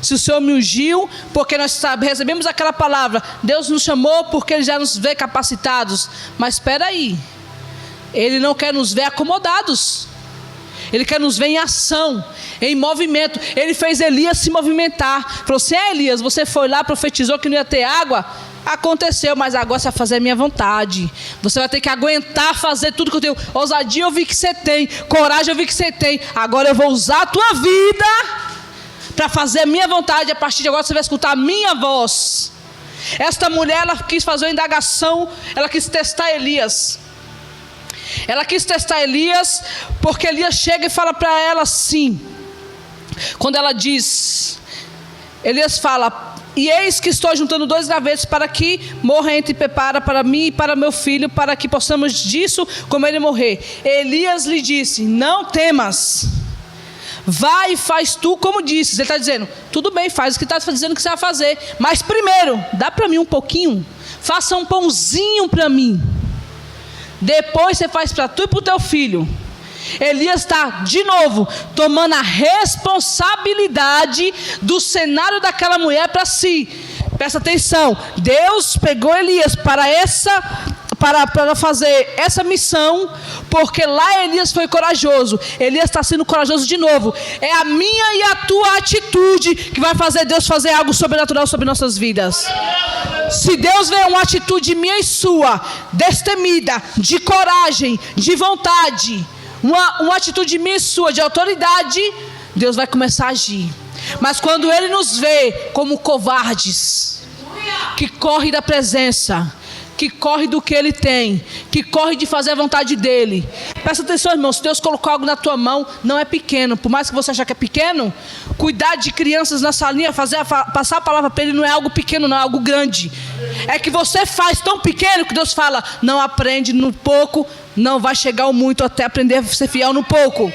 Se o Senhor me ungiu, porque nós recebemos aquela palavra, Deus nos chamou porque Ele já nos vê capacitados. Mas espera aí, Ele não quer nos ver acomodados. Ele quer nos ver em ação, em movimento. Ele fez Elias se movimentar. Falou assim, Elias, você foi lá, profetizou que não ia ter água. Aconteceu, mas agora você vai fazer a minha vontade. Você vai ter que aguentar fazer tudo que eu tenho. Ousadia eu vi que você tem, coragem eu vi que você tem. Agora eu vou usar a tua vida para fazer a minha vontade. A partir de agora você vai escutar a minha voz. Esta mulher, ela quis fazer uma indagação. Ela quis testar Elias. Ela quis testar Elias, porque Elias chega e fala para ela assim. Quando ela diz, Elias fala, e eis que estou juntando 2 gravetos para que morra entre prepara para mim e para meu filho, para que possamos disso como ele morrer. Elias lhe disse, não temas, vai e faz tu como disses. Ele está dizendo, tudo bem, faz o que está dizendo que você vai fazer, mas primeiro, dá para mim um pouquinho, faça um pãozinho para mim, depois você faz para tu e para o teu filho. Elias está de novo tomando a responsabilidade do cenário daquela mulher para si. Presta atenção, Deus pegou Elias para fazer essa missão, porque lá Elias foi corajoso. Elias está sendo corajoso de novo. É a minha e a tua atitude que vai fazer Deus fazer algo sobrenatural sobre nossas vidas. Se Deus vê uma atitude minha e sua, destemida, de coragem, de vontade, uma atitude minha e sua, de autoridade, Deus vai começar a agir. Mas quando Ele nos vê como covardes, que corre da presença, que corre do que Ele tem, que corre de fazer a vontade dEle. Presta atenção, irmão, se Deus colocou algo na tua mão, não é pequeno. Por mais que você ache que é pequeno, cuidar de crianças na salinha, passar a palavra para ele não é algo pequeno, não é algo grande. É que você faz tão pequeno que Deus fala, não aprende no pouco, não vai chegar ao muito até aprender a ser fiel no pouco.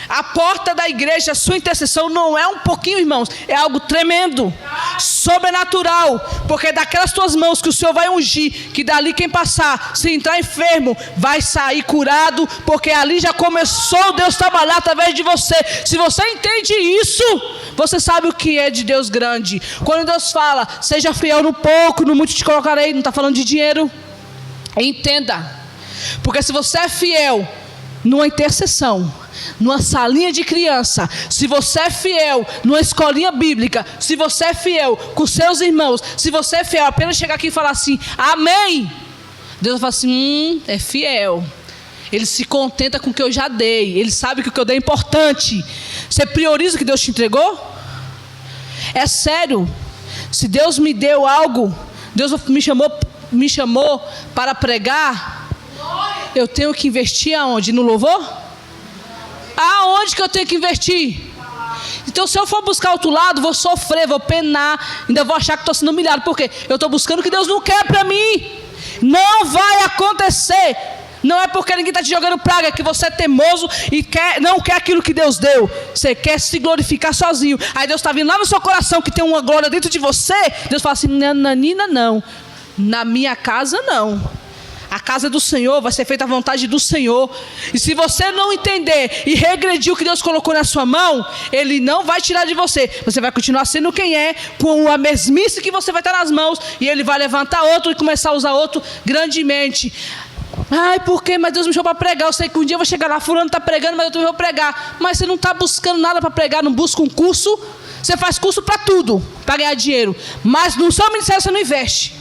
A porta da igreja, a sua intercessão não é um pouquinho, irmãos, é algo tremendo, sobrenatural, porque daquelas tuas mãos que o Senhor vai ungir, que dali quem passar, se entrar enfermo, vai sair curado, porque ali já começou Deus trabalhar através de você. Se você entende isso, você sabe o que é de Deus grande. Quando Deus fala, seja fiel no pouco, no muito te colocarei, não está falando de dinheiro. Entenda, porque se você é fiel numa intercessão, numa salinha de criança, se você é fiel numa escolinha bíblica, se você é fiel com seus irmãos, se você é fiel apenas chegar aqui e falar assim, amém, Deus vai falar assim, é fiel. Ele se contenta com o que eu já dei. Ele sabe que o que eu dei é importante. Você prioriza o que Deus te entregou? É sério. Se Deus me deu algo, Deus me chamou para pregar, eu tenho que investir aonde? No louvor? Aonde que eu tenho que investir? Então, se eu for buscar outro lado, vou sofrer, vou penar, ainda vou achar que estou sendo humilhado. Por quê? Eu estou buscando o que Deus não quer para mim. Não vai acontecer. Não é porque ninguém está te jogando praga, é que você é teimoso e não quer aquilo que Deus deu. Você quer se glorificar sozinho. Aí Deus está vindo lá no seu coração que tem uma glória dentro de você. Deus fala assim, nananina não. Na minha casa não. A casa do Senhor vai ser feita à vontade do Senhor. E se você não entender e regredir o que Deus colocou na sua mão, Ele não vai tirar de você. Você vai continuar sendo quem é, com a mesmice que você vai estar nas mãos. E Ele vai levantar outro e começar a usar outro grandemente. Ai, por quê? Mas Deus me chamou para pregar. Eu sei que um dia eu vou chegar lá, fulano está pregando, mas eu também vou pregar. Mas você não está buscando nada para pregar, não busca um curso. Você faz curso para tudo, para ganhar dinheiro. Mas no seu ministério você não investe.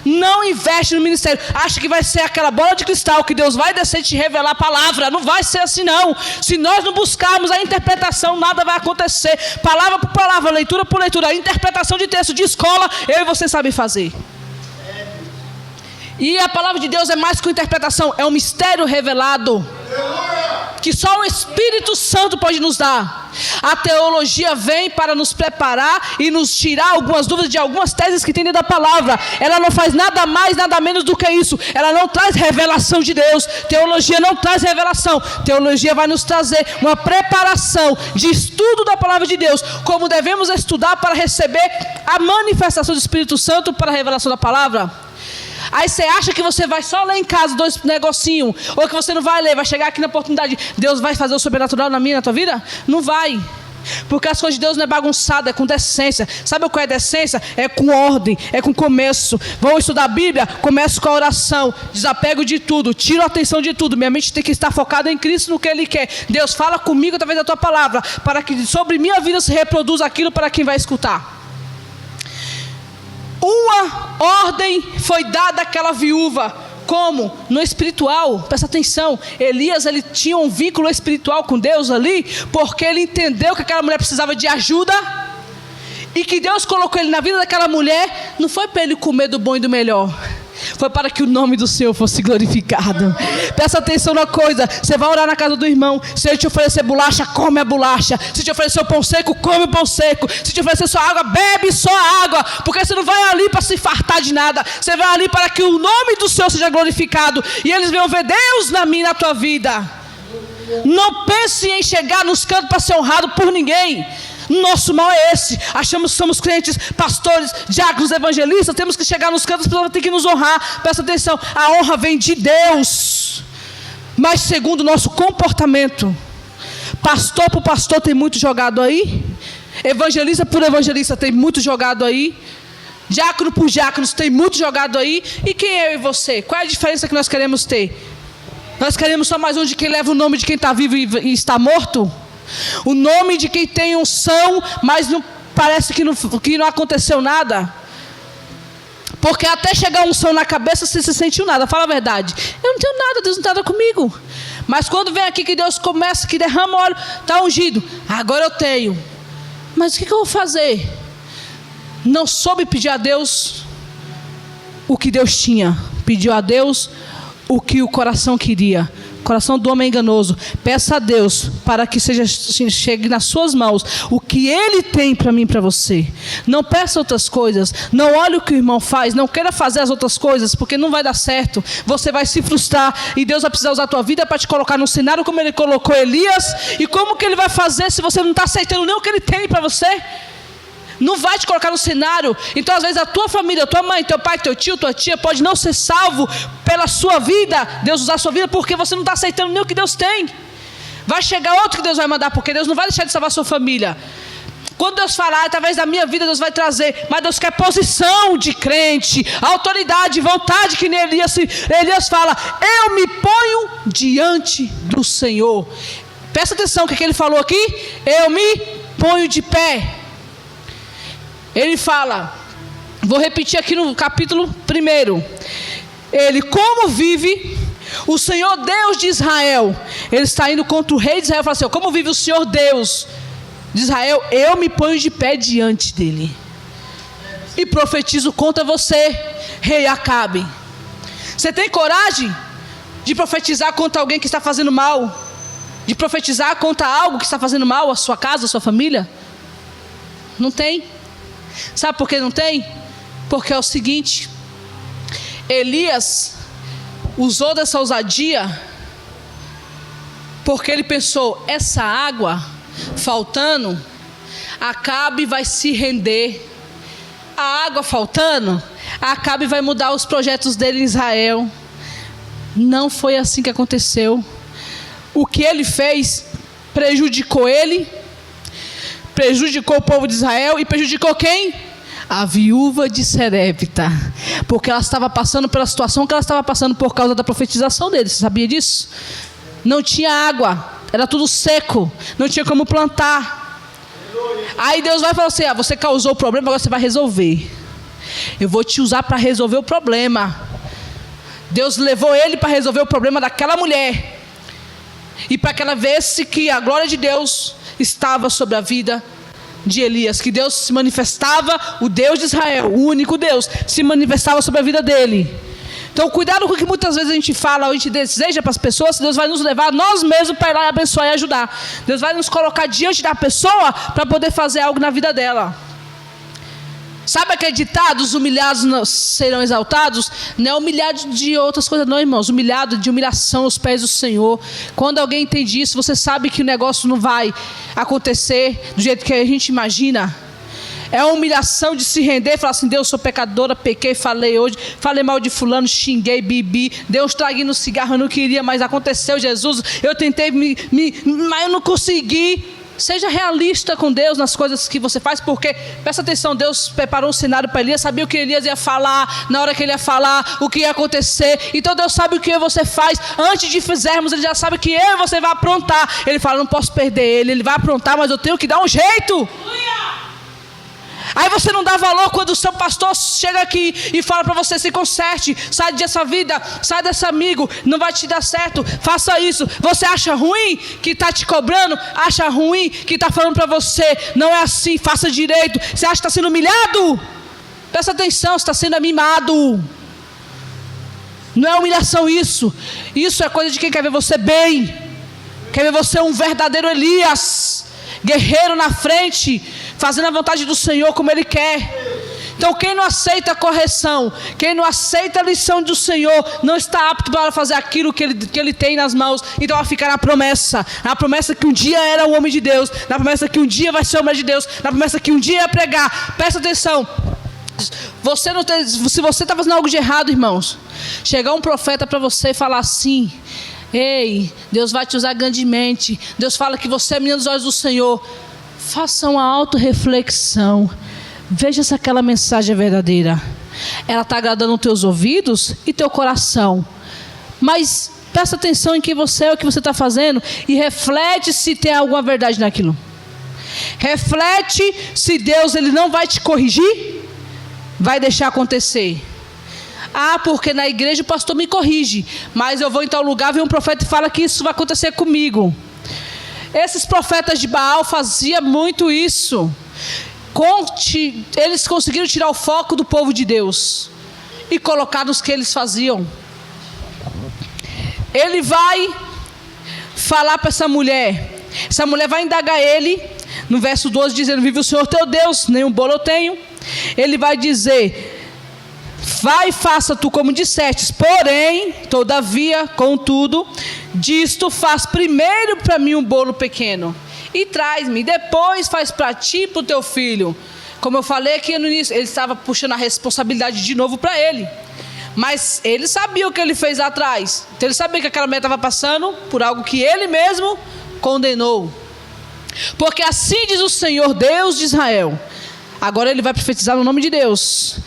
Não investe no ministério. Acha que vai ser aquela bola de cristal que Deus vai descer e te revelar a palavra. Não vai ser assim não. Se nós não buscarmos a interpretação, nada vai acontecer. Palavra por palavra, leitura por leitura, interpretação de texto de escola, eu e você sabem fazer. E a palavra de Deus é mais que uma interpretação, é um mistério revelado que só o Espírito Santo pode nos dar. A teologia vem para nos preparar e nos tirar algumas dúvidas de algumas teses que tem dentro da palavra. Ela não faz nada mais, nada menos do que isso. Ela não traz revelação de Deus. Teologia não traz revelação. Teologia vai nos trazer uma preparação de estudo da palavra de Deus, como devemos estudar para receber a manifestação do Espírito Santo para a revelação da palavra. Aí você acha que você vai só ler em casa 2 negocinhos, ou que você não vai ler, vai chegar aqui na oportunidade, Deus vai fazer o sobrenatural na minha, na tua vida? Não vai. Porque as coisas de Deus não é bagunçada, é com decência. Sabe o que é decência? É com ordem, é com começo. Vamos estudar a Bíblia? Começo com a oração, desapego de tudo, tiro a atenção de tudo. Minha mente tem que estar focada em Cristo, no que Ele quer. Deus fala comigo através da tua palavra, para que sobre minha vida se reproduza aquilo para quem vai escutar. Uma ordem foi dada àquela viúva. Como? No espiritual. Presta atenção. Elias, ele tinha um vínculo espiritual com Deus ali, porque ele entendeu que aquela mulher precisava de ajuda, e que Deus colocou ele na vida daquela mulher, não foi para ele comer do bom e do melhor, foi para que o nome do Senhor fosse glorificado. Presta atenção na coisa. Você vai orar na casa do irmão. Se ele te oferecer bolacha, come a bolacha. Se te oferecer o pão seco, come o pão seco. Se te oferecer só água, bebe só água. Porque você não vai ali para se fartar de nada. Você vai ali para que o nome do Senhor seja glorificado, e eles venham ver Deus na minha e na tua vida. Não pense em chegar nos cantos para ser honrado por ninguém. Nosso mal é esse. Achamos que somos crentes, pastores, diáconos, evangelistas, temos que chegar nos cantos, as pessoas têm que nos honrar. Presta atenção, a honra vem de Deus, mas segundo o nosso comportamento. Pastor por pastor tem muito jogado aí, evangelista por evangelista tem muito jogado aí, diácono por diáconos tem muito jogado aí. E quem é eu e você? Qual é a diferença que nós queremos ter? Nós queremos só mais um de quem leva o nome de quem está vivo e está morto? O nome de quem tem unção, mas não, parece que não aconteceu nada? Porque até chegar a unção na cabeça, você se sentiu nada. Fala a verdade. Eu não tenho nada, Deus não está comigo. Mas quando vem aqui que Deus começa, que derrama óleo, está ungido. Agora eu tenho. Mas o que eu vou fazer? Não soube pedir a Deus o que Deus tinha. Pediu a Deus o que o coração queria. O coração do homem é enganoso. Peça a Deus para que chegue nas suas mãos o que Ele tem para mim e para você. Não peça outras coisas. Não olhe o que o irmão faz. Não queira fazer as outras coisas, porque não vai dar certo. Você vai se frustrar e Deus vai precisar usar a tua vida para te colocar no cenário como Ele colocou Elias. E como que Ele vai fazer se você não está aceitando nem o que Ele tem para você? Não vai te colocar no cenário. Então às vezes a tua família, tua mãe, teu pai, teu tio, tua tia pode não ser salvo pela sua vida, Deus usar a sua vida, porque você não está aceitando nem o que Deus tem. Vai chegar outro que Deus vai mandar, porque Deus não vai deixar de salvar a sua família. Quando Deus falar, através da minha vida Deus vai trazer, mas Deus quer posição de crente, autoridade, vontade, que nem Elias fala, eu me ponho diante do Senhor. Presta atenção o que ele falou aqui. Eu me ponho de pé. Ele fala, vou repetir aqui no capítulo 1. Ele, como vive o Senhor Deus de Israel, ele está indo contra o rei de Israel, fala assim, como vive o Senhor Deus de Israel, eu me ponho de pé diante dele e profetizo contra você, rei Acabe. Você tem coragem de profetizar contra alguém que está fazendo mal? De profetizar contra algo que está fazendo mal à sua casa, à sua família? Não tem. Sabe por que não tem? Porque é o seguinte, Elias usou dessa ousadia porque ele pensou, essa água faltando, Acabe vai se render. A água faltando, Acabe vai mudar os projetos dele em Israel. Não foi assim que aconteceu. O que ele fez prejudicou ele, prejudicou o povo de Israel e prejudicou quem? A viúva de Serepta, porque ela estava passando pela situação que ela estava passando por causa da profetização dele. Você sabia disso? Não tinha água, era tudo seco, não tinha como plantar. Aí Deus vai falar assim, você causou o problema, agora você vai resolver. Eu vou te usar para resolver o problema. Deus levou ele para resolver o problema daquela mulher, e para que ela visse que a glória de Deus estava sobre a vida de Elias, que Deus se manifestava, o Deus de Israel, o único Deus, se manifestava sobre a vida dele. Então cuidado com o que muitas vezes a gente fala, ou a gente deseja para as pessoas. Deus vai nos levar nós mesmos para ir lá e abençoar e ajudar. Deus vai nos colocar diante da pessoa para poder fazer algo na vida dela. Sabe aquele ditado, os humilhados serão exaltados? Não é humilhado de outras coisas não, irmãos. Humilhado de humilhação aos pés do Senhor. Quando alguém entende isso, você sabe que o negócio não vai acontecer do jeito que a gente imagina. É uma humilhação de se render e falar assim, Deus, sou pecadora, pequei, falei hoje, falei mal de fulano, xinguei, bebi, dei uns traguinhos no cigarro, eu não queria, mas aconteceu, Jesus, eu tentei, mas eu não consegui. Seja realista com Deus nas coisas que você faz, porque, presta atenção, Deus preparou um cenário para Elias, sabia o que Elias ia falar, na hora que ele ia falar, o que ia acontecer. Então Deus sabe o que você faz, antes de fizermos, Ele já sabe que eu e você vai aprontar. Ele fala, não posso perder ele vai aprontar, mas eu tenho que dar um jeito. Aí você não dá valor quando o seu pastor chega aqui e fala para você, se conserte, sai dessa vida, sai desse amigo, não vai te dar certo, faça isso. Você acha ruim que está te cobrando? Acha ruim que está falando para você, não é assim, faça direito. Você acha que está sendo humilhado? Presta atenção, você está sendo mimado. Não é humilhação isso. Isso é coisa de quem quer ver você bem, quer ver você um verdadeiro Elias, guerreiro na frente, fazendo a vontade do Senhor como Ele quer. Então quem não aceita a correção, quem não aceita a lição do Senhor, não está apto para fazer aquilo que ele tem nas mãos. Então vai ficar na promessa que um dia era o homem de Deus, na promessa que um dia vai ser o homem de Deus, na promessa que um dia ia pregar. Presta atenção, se você está fazendo algo de errado, irmãos, chegar um profeta para você e falar assim, ei, Deus vai te usar grandemente, Deus fala que você é menino dos olhos do Senhor. Faça uma autorreflexão, veja se aquela mensagem é verdadeira, ela está agradando os teus ouvidos e teu coração. Mas presta atenção em quem você é, o que você está fazendo, e reflete se tem alguma verdade naquilo. Reflete se Deus ele não vai te corrigir, vai deixar acontecer. Porque na igreja o pastor me corrige, mas eu vou em tal lugar, vem um profeta e fala que isso vai acontecer comigo. Esses profetas de Baal faziam muito isso. Eles conseguiram tirar o foco do povo de Deus e colocar nos que eles faziam. Ele vai falar para essa mulher vai indagar ele, no verso 12 dizendo, vive o Senhor teu Deus, nenhum bolo eu tenho. Ele vai dizer, vai, faça tu como dissestes, porém, todavia, contudo, disto faz primeiro para mim um bolo pequeno, e traz-me, depois faz para ti e para o teu filho. Como eu falei aqui no início, ele estava puxando a responsabilidade de novo para ele, mas ele sabia o que ele fez lá atrás, então ele sabia que aquela mulher estava passando por algo que ele mesmo condenou. Porque assim diz o Senhor Deus de Israel. Agora ele vai profetizar no nome de Deus.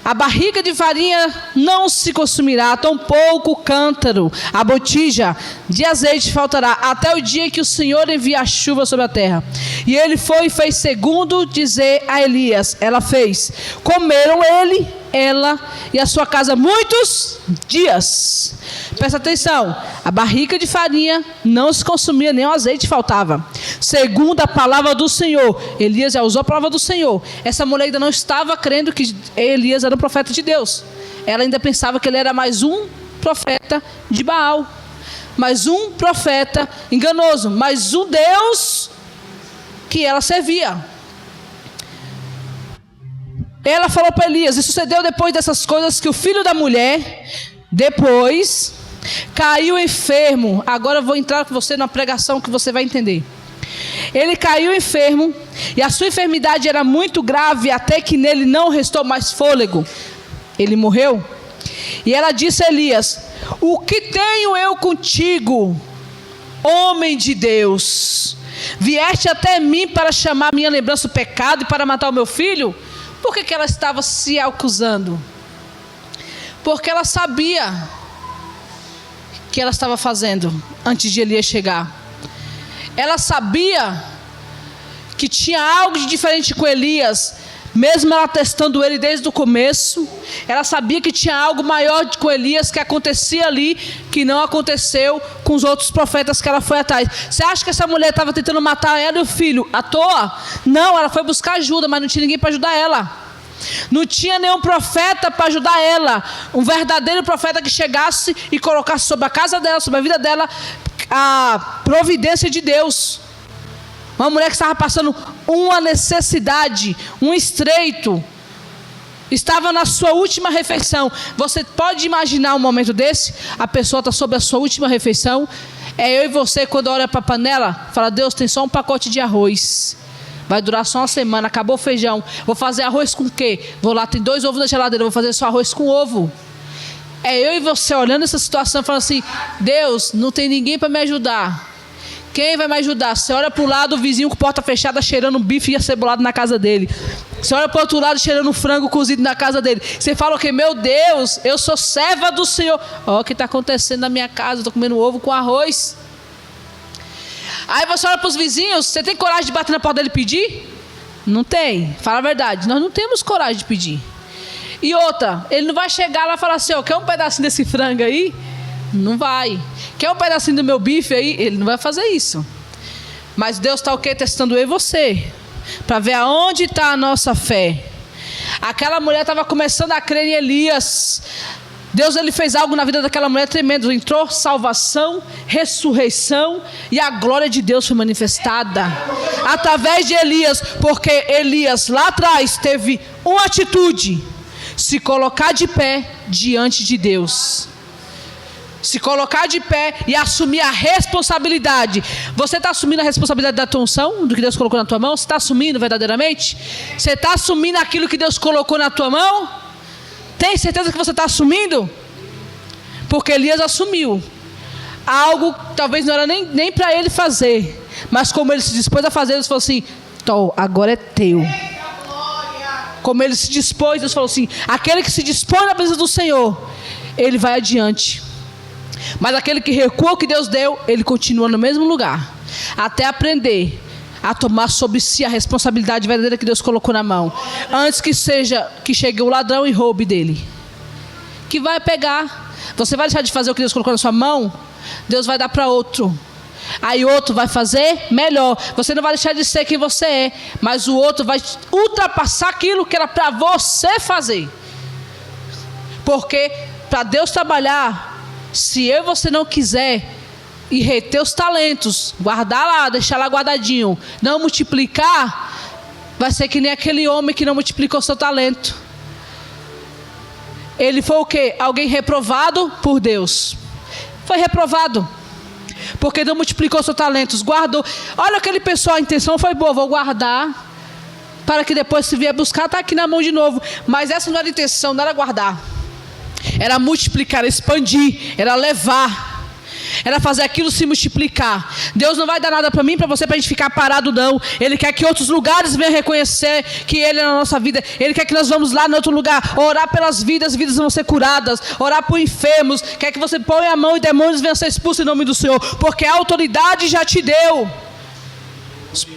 A barriga de farinha não se consumirá, tampouco o cântaro, a botija de azeite faltará, até o dia que o Senhor envia a chuva sobre a terra. E ele foi e fez segundo dizer a Elias. Ela fez. Comeram ele, ela e a sua casa muitos dias. Presta atenção. A barriga de farinha não se consumia, nem o azeite faltava. Segundo a palavra do Senhor. Elias já usou a palavra do Senhor. Essa mulher ainda não estava crendo que Elias era um profeta de Deus. Ela ainda pensava que ele era mais um profeta de Baal. Mais um profeta enganoso. Mais um Deus que ela servia. Ela falou para Elias, e sucedeu depois dessas coisas que o filho da mulher, depois, caiu enfermo. Agora eu vou entrar com você na pregação que você vai entender. Ele caiu enfermo, e a sua enfermidade era muito grave, até que nele não restou mais fôlego. Ele morreu. E ela disse a Elias, o que tenho eu contigo, homem de Deus? Vieste até mim para chamar minha lembrança do pecado e para matar o meu filho? Por que ela estava se acusando? Porque ela sabia o que ela estava fazendo antes de Elias chegar. Ela sabia que tinha algo de diferente com Elias, mesmo ela testando ele desde o começo. Ela sabia que tinha algo maior com Elias que acontecia ali, que não aconteceu com os outros profetas que ela foi atrás. Você acha que essa mulher estava tentando matar ela e o filho à toa? Não, ela foi buscar ajuda, mas não tinha ninguém para ajudar ela. Não tinha nenhum profeta para ajudar ela. Um verdadeiro profeta que chegasse e colocasse sobre a casa dela, sobre a vida dela, a providência de Deus. Uma mulher que estava passando uma necessidade, um estreito, estava na sua última refeição. Você pode imaginar um momento desse? A pessoa está sobre a sua última refeição. É eu e você, quando olha para a panela, fala, Deus, tem só um pacote de arroz. Vai durar só uma semana, acabou o feijão. Vou fazer arroz com o quê? Vou lá, tem 2 ovos na geladeira, vou fazer só arroz com ovo. É eu e você olhando essa situação, falando assim, Deus, não tem ninguém para me ajudar. Quem vai me ajudar? Você olha para o lado, o vizinho com porta fechada, cheirando um bife e acebolado na casa dele. Você olha para o outro lado, cheirando um frango cozido na casa dele. Você fala o quê? Meu Deus, eu sou serva do Senhor. Olha o que está acontecendo na minha casa, eu estou comendo ovo com arroz. Aí você olha para os vizinhos, você tem coragem de bater na porta dele e pedir? Não tem, fala a verdade, nós não temos coragem de pedir. E outra, ele não vai chegar lá e falar assim, ó, quer um pedacinho desse frango aí? Não vai. Quer um pedacinho do meu bife aí? Ele não vai fazer isso. Mas Deus está o quê? Testando eu e você, para ver aonde está a nossa fé. Aquela mulher estava começando a crer em Elias. Deus, ele fez algo na vida daquela mulher tremendo. Entrou salvação, ressurreição, e a glória de Deus foi manifestada através de Elias, porque Elias lá atrás teve uma atitude: se colocar de pé diante de Deus. Se colocar de pé e assumir a responsabilidade. Você está assumindo a responsabilidade da tua unção, do que Deus colocou na tua mão? Você está assumindo verdadeiramente? Você está assumindo aquilo que Deus colocou na tua mão? Tem certeza que você está assumindo? Porque Elias assumiu algo que talvez não era nem para ele fazer, mas como ele se dispôs a fazer, Deus falou assim, Tó, agora é teu. Como ele se dispôs, Deus falou assim, aquele que se dispõe na presença do Senhor, ele vai adiante. Mas aquele que recua o que Deus deu, ele continua no mesmo lugar, até aprender a tomar sobre si a responsabilidade verdadeira que Deus colocou na mão, antes que chegue o ladrão e roube dele, que vai pegar. Você vai deixar de fazer o que Deus colocou na sua mão, Deus vai dar para outro, aí outro vai fazer melhor. Você não vai deixar de ser quem você é, mas o outro vai ultrapassar aquilo que era para você fazer. Porque para Deus trabalhar, se eu e você não quiser e reter os talentos, guardar lá, deixar lá guardadinho, não multiplicar, vai ser que nem aquele homem que não multiplicou seu talento. Ele foi o quê? Alguém reprovado por Deus. Foi reprovado porque não multiplicou seus talentos, guardou. Olha aquele pessoal, a intenção foi boa, vou guardar para que depois se vier buscar, está aqui na mão de novo. Mas essa não era a intenção, não era guardar, era multiplicar, era expandir, era levar. era fazer aquilo se multiplicar. Deus não vai dar nada para mim, para você, para a gente ficar parado, não. Ele quer que outros lugares venham reconhecer que Ele é na nossa vida. Ele quer que nós vamos lá no outro lugar, orar pelas vidas vão ser curadas, orar por enfermos, quer que você ponha a mão e demônios venham ser expulsos em nome do Senhor, porque a autoridade já te deu.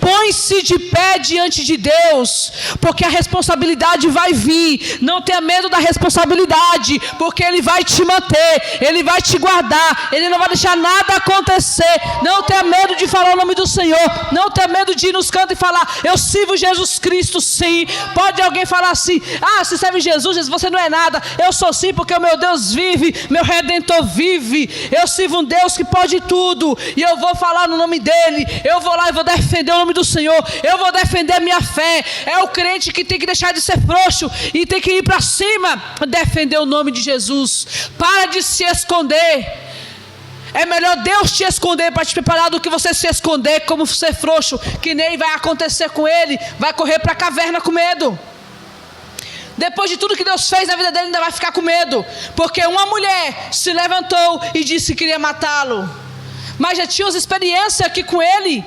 Põe-se de pé diante de Deus, porque a responsabilidade vai vir. Não tenha medo da responsabilidade, porque Ele vai te manter, Ele vai te guardar, Ele não vai deixar nada acontecer. Não tenha medo de falar o nome do Senhor, não tenha medo de ir nos cantos e falar: eu sirvo Jesus Cristo, sim. Pode alguém falar assim: ah, você serve Jesus, você não é nada. Eu sou sim, porque o meu Deus vive, meu Redentor vive. Eu sirvo um Deus que pode tudo, e eu vou falar no nome dEle. Eu vou lá e vou defender o nome do Senhor, eu vou defender a minha fé. É o crente que tem que deixar de ser frouxo e tem que ir para cima, defender o nome de Jesus. Para de se esconder. É melhor Deus te esconder para te preparar do que você se esconder como ser frouxo, que nem vai acontecer com ele, vai correr para a caverna com medo. Depois de tudo que Deus fez na vida dele, ainda vai ficar com medo, porque uma mulher se levantou e disse que queria matá-lo, mas já tinha as experiências aqui com ele,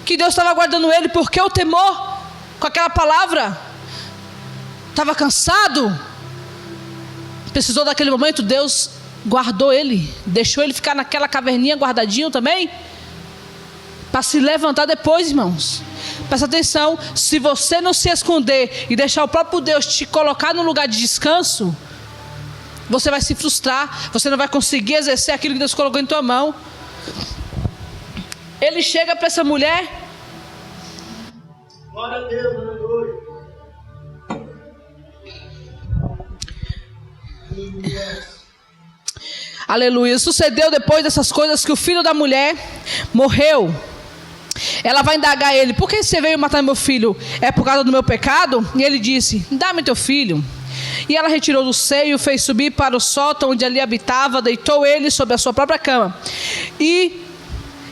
que Deus estava guardando ele, porque o temor, com aquela palavra, estava cansado, precisou daquele momento, Deus guardou ele, deixou ele ficar naquela caverninha guardadinho também, para se levantar depois, irmãos. Presta atenção, se você não se esconder e deixar o próprio Deus te colocar num lugar de descanso, você vai se frustrar, você não vai conseguir exercer aquilo que Deus colocou em tua mão. Ele chega para essa mulher. Glória a Deus, aleluia. Aleluia. Sucedeu depois dessas coisas que o filho da mulher morreu. Ela vai indagar ele: por que você veio matar meu filho? É por causa do meu pecado? E ele disse: dá-me teu filho. E ela retirou do seio, fez subir para o sótão onde ali habitava, deitou ele sobre a sua própria cama. E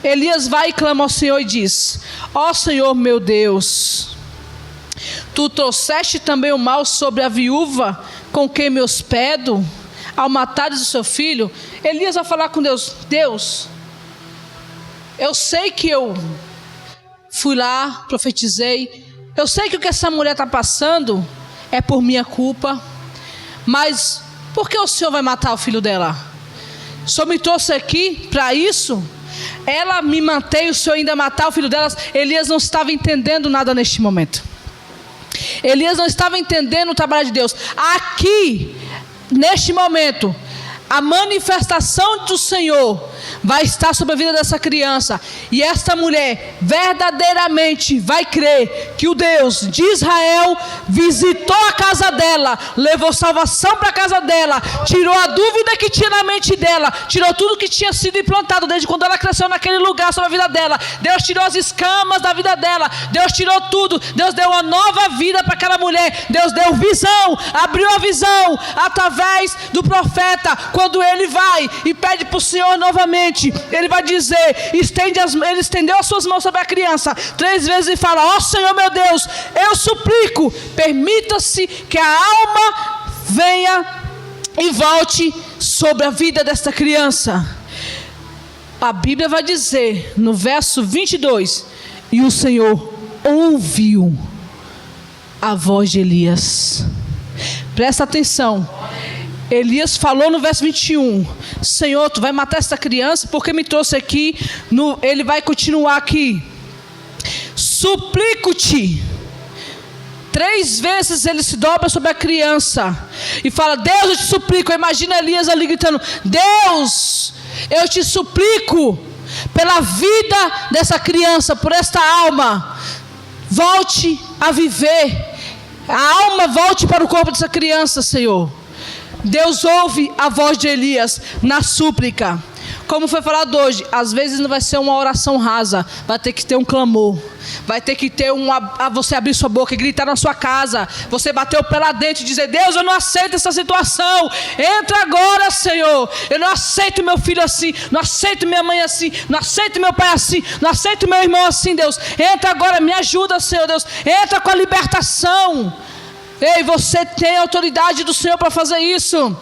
Elias vai e clama ao Senhor e diz: ó Senhor meu Deus, tu trouxeste também o mal sobre a viúva com quem me hospedo, ao matares o seu filho. Elias vai falar com Deus: Deus, eu sei que eu fui lá, profetizei, eu sei que o que essa mulher está passando é por minha culpa, mas por que o Senhor vai matar o filho dela? O Senhor me trouxe aqui para isso? Ela me mantém, o Senhor ainda matar o filho delas? Elias não estava entendendo nada neste momento. Elias não estava entendendo o trabalho de Deus. Aqui, neste momento, a manifestação do Senhor vai estar sobre a vida dessa criança, e esta mulher verdadeiramente vai crer que o Deus de Israel visitou a casa dela, levou salvação para a casa dela, tirou a dúvida que tinha na mente dela, tirou tudo que tinha sido implantado desde quando ela cresceu naquele lugar sobre a vida dela. Deus tirou as escamas da vida dela, Deus tirou tudo, Deus deu uma nova vida para aquela mulher, Deus deu visão, abriu a visão através do profeta. Quando ele vai e pede para o Senhor novamente, ele vai dizer, ele estendeu as suas mãos sobre a criança 3 vezes e fala: ó Senhor meu Deus, eu suplico, permita-se que a alma venha e volte sobre a vida desta criança. A Bíblia vai dizer no verso 22, e o Senhor ouviu a voz de Elias. Presta atenção, Elias falou no verso 21, Senhor, tu vai matar essa criança porque me trouxe aqui. Ele vai continuar aqui: suplico-te. 3 vezes ele se dobra sobre a criança e fala: Deus, eu te suplico. Imagina Elias ali gritando: Deus, eu te suplico pela vida dessa criança, por esta alma, volte a viver, a alma volte para o corpo dessa criança, Senhor. Deus ouve a voz de Elias na súplica. Como foi falado hoje, às vezes não vai ser uma oração rasa, vai ter que ter um clamor, vai ter que ter você abrir sua boca e gritar na sua casa, você bater o pé lá dentro e dizer: Deus, eu não aceito essa situação, entra agora, Senhor. Eu não aceito meu filho assim, não aceito minha mãe assim, não aceito meu pai assim, não aceito meu irmão assim. Deus, entra agora, me ajuda, Senhor Deus, entra com a libertação. Ei, você tem a autoridade do Senhor para fazer isso.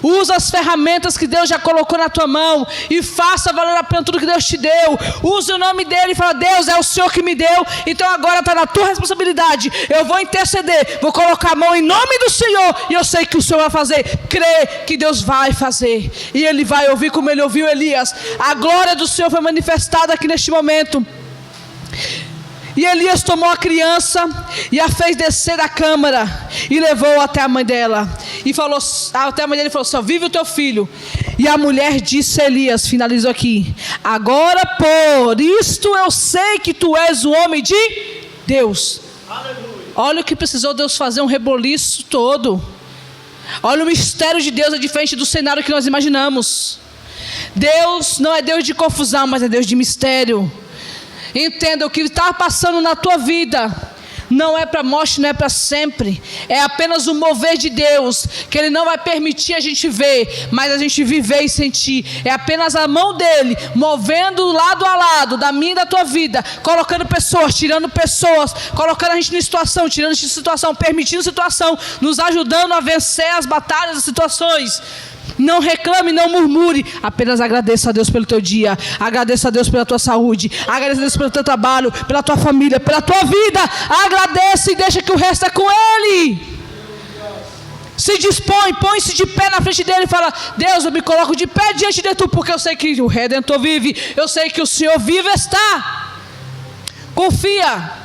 Usa as ferramentas que Deus já colocou na tua mão e faça valer a pena tudo que Deus te deu. Use o nome dele e fala: Deus, é o Senhor que me deu, então agora está na tua responsabilidade. Eu vou interceder, vou colocar a mão em nome do Senhor e eu sei que o Senhor vai fazer. Crê que Deus vai fazer e Ele vai ouvir como Ele ouviu Elias. A glória do Senhor foi manifestada aqui neste momento. E Elias tomou a criança e a fez descer da câmara e levou até a mãe dela. E falou até a mãe dele, falou: só vive o teu filho. E a mulher disse a Elias, finalizou aqui: agora por isto eu sei que tu és o homem de Deus. Aleluia. Olha o que precisou Deus fazer, um reboliço todo. Olha, o mistério de Deus é diferente do cenário que nós imaginamos. Deus não é Deus de confusão, mas é Deus de mistério. Entenda, o que está passando na tua vida não é para morte, não é para sempre. É apenas o mover de Deus, que Ele não vai permitir a gente ver, mas a gente viver e sentir. É apenas a mão dEle, movendo lado a lado, da minha e da tua vida, colocando pessoas, tirando pessoas, colocando a gente em situação, tirando a gente de situação, permitindo situação, nos ajudando a vencer as batalhas, as situações. Não reclame, não murmure, apenas agradeça a Deus pelo teu dia, agradeça a Deus pela tua saúde, agradeça a Deus pelo teu trabalho, pela tua família, pela tua vida. Agradeça e deixa que o resto é com Ele. Se dispõe, põe-se de pé na frente dele e fala: Deus, eu me coloco de pé diante de tu, porque eu sei que o Redentor vive, eu sei que o Senhor vive está. Confia.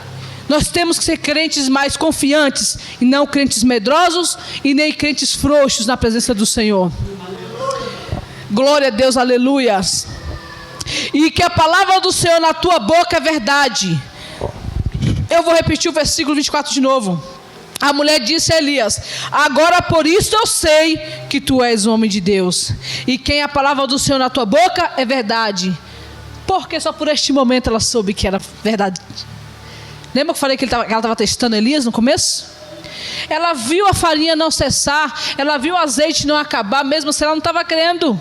Nós temos que ser crentes mais confiantes, e não crentes medrosos e nem crentes frouxos na presença do Senhor. Glória a Deus, aleluias. E que a palavra do Senhor na tua boca é verdade. Eu vou repetir o versículo 24 de novo. A mulher disse a Elias: agora por isso eu sei que tu és o homem de Deus, e quem a palavra do Senhor na tua boca é verdade. Porque só por este momento ela soube que era verdade. Lembra que eu falei que ela estava testando Elias no começo? Ela viu a farinha não cessar, ela viu o azeite não acabar, mesmo se ela não estava crendo.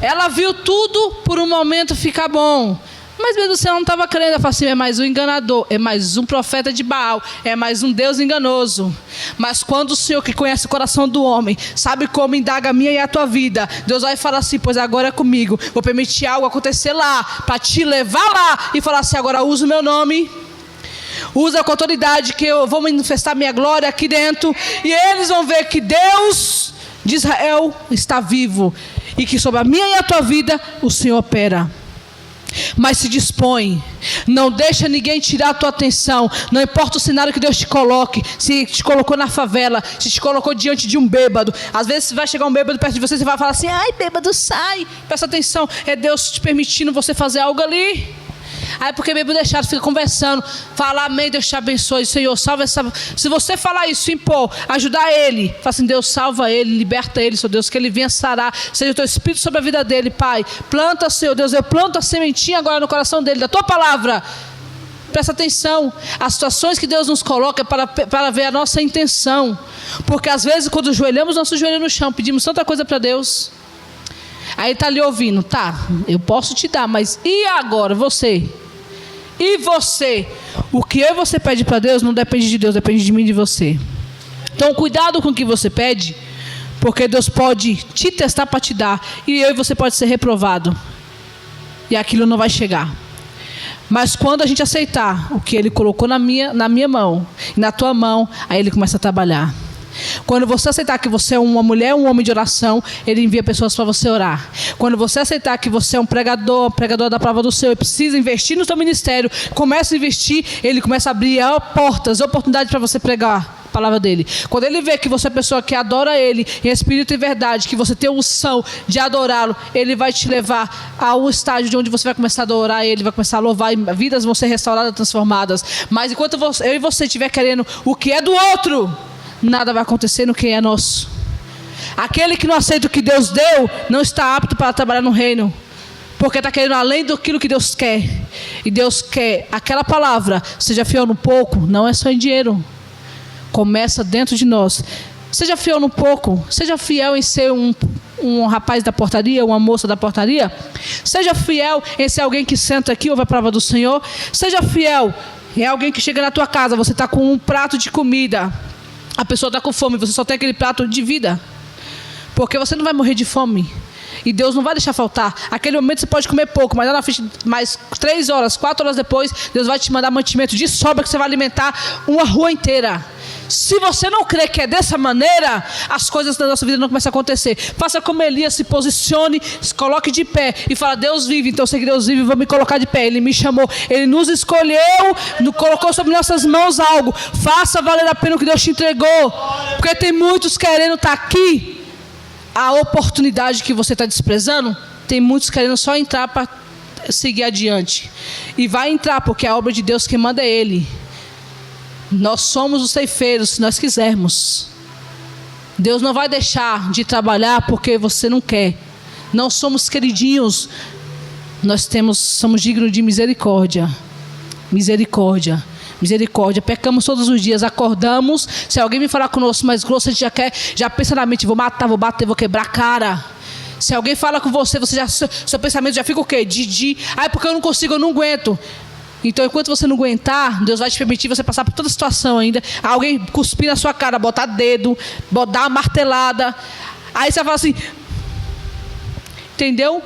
Ela viu tudo por um momento ficar bom, mas mesmo se ela não estava crendo, ela falou assim: é mais um enganador, é mais um profeta de Baal, é mais um Deus enganoso. Mas quando o Senhor, que conhece o coração do homem, sabe como indaga a minha e a tua vida, Deus vai falar assim: pois agora é comigo, vou permitir algo acontecer lá, para te levar lá, e falar assim: agora usa o meu nome, usa com autoridade, que eu vou manifestar minha glória aqui dentro, e eles vão ver que Deus de Israel está vivo, e que sobre a minha e a tua vida o Senhor opera. Mas se dispõe, não deixa ninguém tirar a tua atenção. Não importa o cenário que Deus te coloque, se te colocou na favela, se te colocou diante de um bêbado. Às vezes vai chegar um bêbado perto de você, você vai falar assim: ai, bêbado, sai. Presta atenção, é Deus te permitindo você fazer algo ali. Aí porque bêbado deixado, fica conversando, fala amém, Deus te abençoe, Senhor, salva essa. Se você falar isso, impor, ajudar ele, fala assim: Deus, salva ele, liberta ele, Senhor Deus, que ele venha sarar, seja o teu espírito sobre a vida dele, Pai. Planta, Senhor Deus, eu planto a sementinha agora no coração dele, da tua palavra. Presta atenção, as situações que Deus nos coloca é para ver a nossa intenção, porque às vezes quando joelhamos nosso joelho no chão, pedimos tanta coisa para Deus, aí ele está ali ouvindo: tá, eu posso te dar, mas e agora você? E você? O que eu e você pede para Deus não depende de Deus, depende de mim e de você. Então cuidado com o que você pede, porque Deus pode te testar para te dar, e eu e você pode ser reprovado, e aquilo não vai chegar. Mas quando a gente aceitar o que Ele colocou na minha mão e na tua mão, aí Ele começa a trabalhar. Quando você aceitar que você é uma mulher, um homem de oração, Ele envia pessoas para você orar. Quando você aceitar que você é um pregador da palavra do Senhor e precisa investir no seu ministério, começa a investir, Ele começa a abrir portas, oportunidades para você pregar a palavra dele. Quando Ele vê que você é uma pessoa que adora Ele em espírito e verdade, que você tem a unção de adorá-lo, Ele vai te levar ao estágio de onde você vai começar a adorar Ele, vai começar a louvar, e vidas vão ser restauradas, transformadas. Mas enquanto eu e você estiver querendo o que é do outro, nada vai acontecer no que é nosso. Aquele que não aceita o que Deus deu não está apto para trabalhar no reino, porque está querendo além daquilo que Deus quer. E Deus quer aquela palavra: seja fiel no pouco, não é só em dinheiro, começa dentro de nós. Seja fiel no pouco, seja fiel em ser um rapaz da portaria, uma moça da portaria. Seja fiel em ser alguém que senta aqui, ouve a palavra do Senhor. Seja fiel em alguém que chega na tua casa, você está com um prato de comida, a pessoa está com fome, você só tem aquele prato de vida. porque você não vai morrer de fome. E Deus não vai deixar faltar. Aquele momento você pode comer pouco, mas lá na frente, mais 3 horas, 4 horas depois, Deus vai te mandar mantimento de sobra que você vai alimentar uma rua inteira. Se você não crê que é dessa maneira, as coisas da nossa vida não começam a acontecer. Faça como Elias, se posicione, se coloque de pé e fala: Deus vive, então eu sei que Deus vive, vou me colocar de pé. Ele me chamou, Ele nos escolheu, colocou sobre nossas mãos algo. Faça valer a pena o que Deus te entregou, porque tem muitos querendo estar aqui. A oportunidade que você está desprezando, tem muitos querendo só entrar para seguir adiante. E vai entrar, porque a obra de Deus quem manda é Ele. Nós somos os ceifeiros, se nós quisermos. Deus não vai deixar de trabalhar porque você não quer. Não somos queridinhos. Nós somos dignos de misericórdia. Misericórdia. Misericórdia. Pecamos todos os dias, acordamos. Se alguém me falar conosco mais grosso, a gente já pensa na mente: vou matar, vou bater, vou quebrar a cara. Se alguém fala com você, seu pensamento já fica o quê? Porque eu não consigo, eu não aguento. Então, enquanto você não aguentar, Deus vai te permitir você passar por toda a situação ainda. Alguém cuspir na sua cara, botar dedo, dar uma martelada. Aí você vai falar assim, entendeu?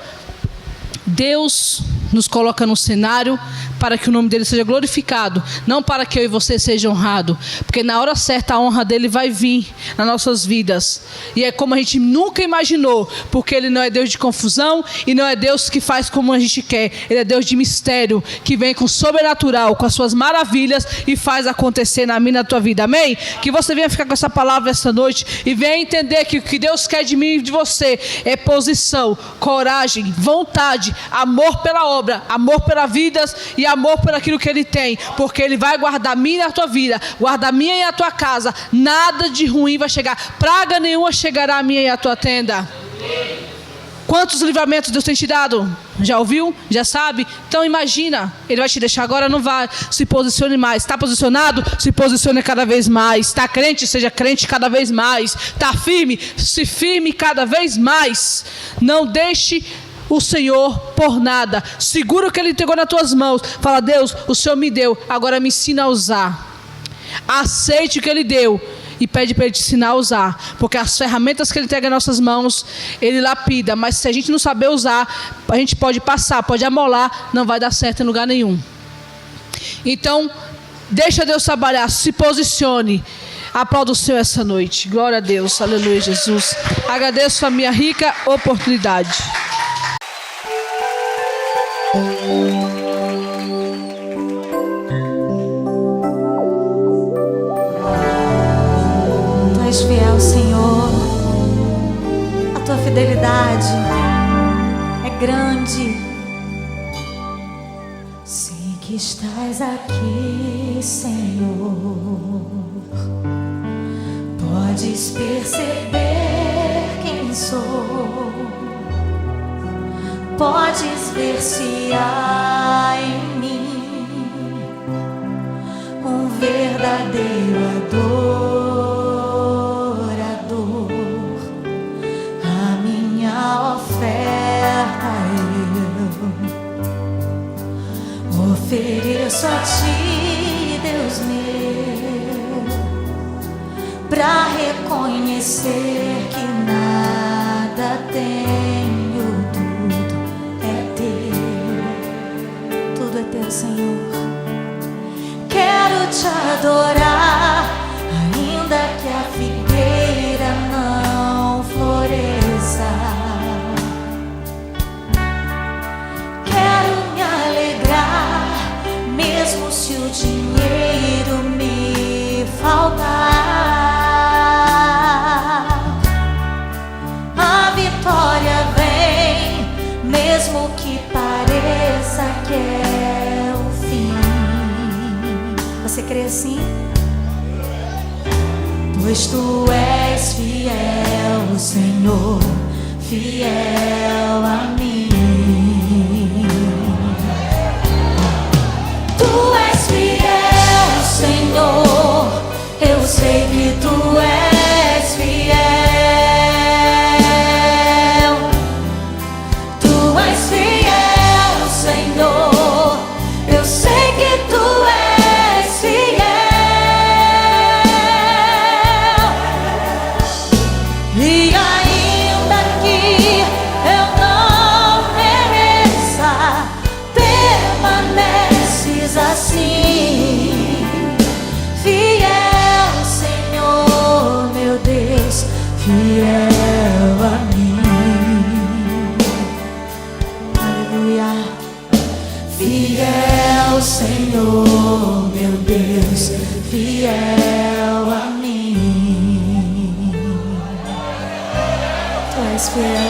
Deus nos coloca no cenário para que o nome dele seja glorificado, não para que eu e você seja honrado, porque na hora certa a honra dele vai vir nas nossas vidas, e é como a gente nunca imaginou, porque ele não é Deus de confusão, e não é Deus que faz como a gente quer, ele é Deus de mistério, que vem com o sobrenatural, com as suas maravilhas, e faz acontecer na minha e na tua vida, amém? Que você venha ficar com essa palavra esta noite, e venha entender que o que Deus quer de mim e de você, é posição, coragem, vontade, amor pela obra, amor pelas vidas, e amor por aquilo que Ele tem, porque Ele vai guardar a minha e a tua vida, guardar a minha e a tua casa, nada de ruim vai chegar, praga nenhuma chegará à minha e à tua tenda. Quantos livramentos Deus tem te dado? Já ouviu? Já sabe? Então imagina, Ele vai te deixar agora, não vai, se posicione mais. Está posicionado? Se posicione cada vez mais. Está crente? Seja crente cada vez mais. Está firme? Se firme cada vez mais. Não deixe o Senhor por nada. Segura o que Ele entregou nas tuas mãos. Fala: Deus, o Senhor me deu, agora me ensina a usar. Aceite o que Ele deu e pede para Ele te ensinar a usar, porque as ferramentas que Ele entrega nas nossas mãos, Ele lapida, mas se a gente não saber usar, a gente pode passar, pode amolar, não vai dar certo em lugar nenhum. Então, deixa Deus trabalhar, se posicione. Aplauda o Senhor essa noite. Glória a Deus, aleluia, Jesus. Agradeço a minha rica oportunidade. Tu és fiel, Senhor. A tua fidelidade é grande. Sei que estás aqui, Senhor. Podes perceber quem sou. Podes ver se há em mim um verdadeiro adorador. A minha oferta eu ofereço a ti, Deus meu, pra reconhecer que nada tenho. Senhor, quero te adorar, ainda que a figueira não floresça. Quero me alegrar, mesmo se o dinheiro me faltar. A vitória vem, mesmo que pareça que é o fim. Você crê assim? Pois tu és fiel, Senhor, fiel a mim. Tu és fiel, Senhor, eu sei que tu és fiel. Tu és fiel, Senhor, eu sei que tu és fiel. E ainda aleluia. Fiel, Senhor, meu Deus, fiel a mim. Tu és fiel.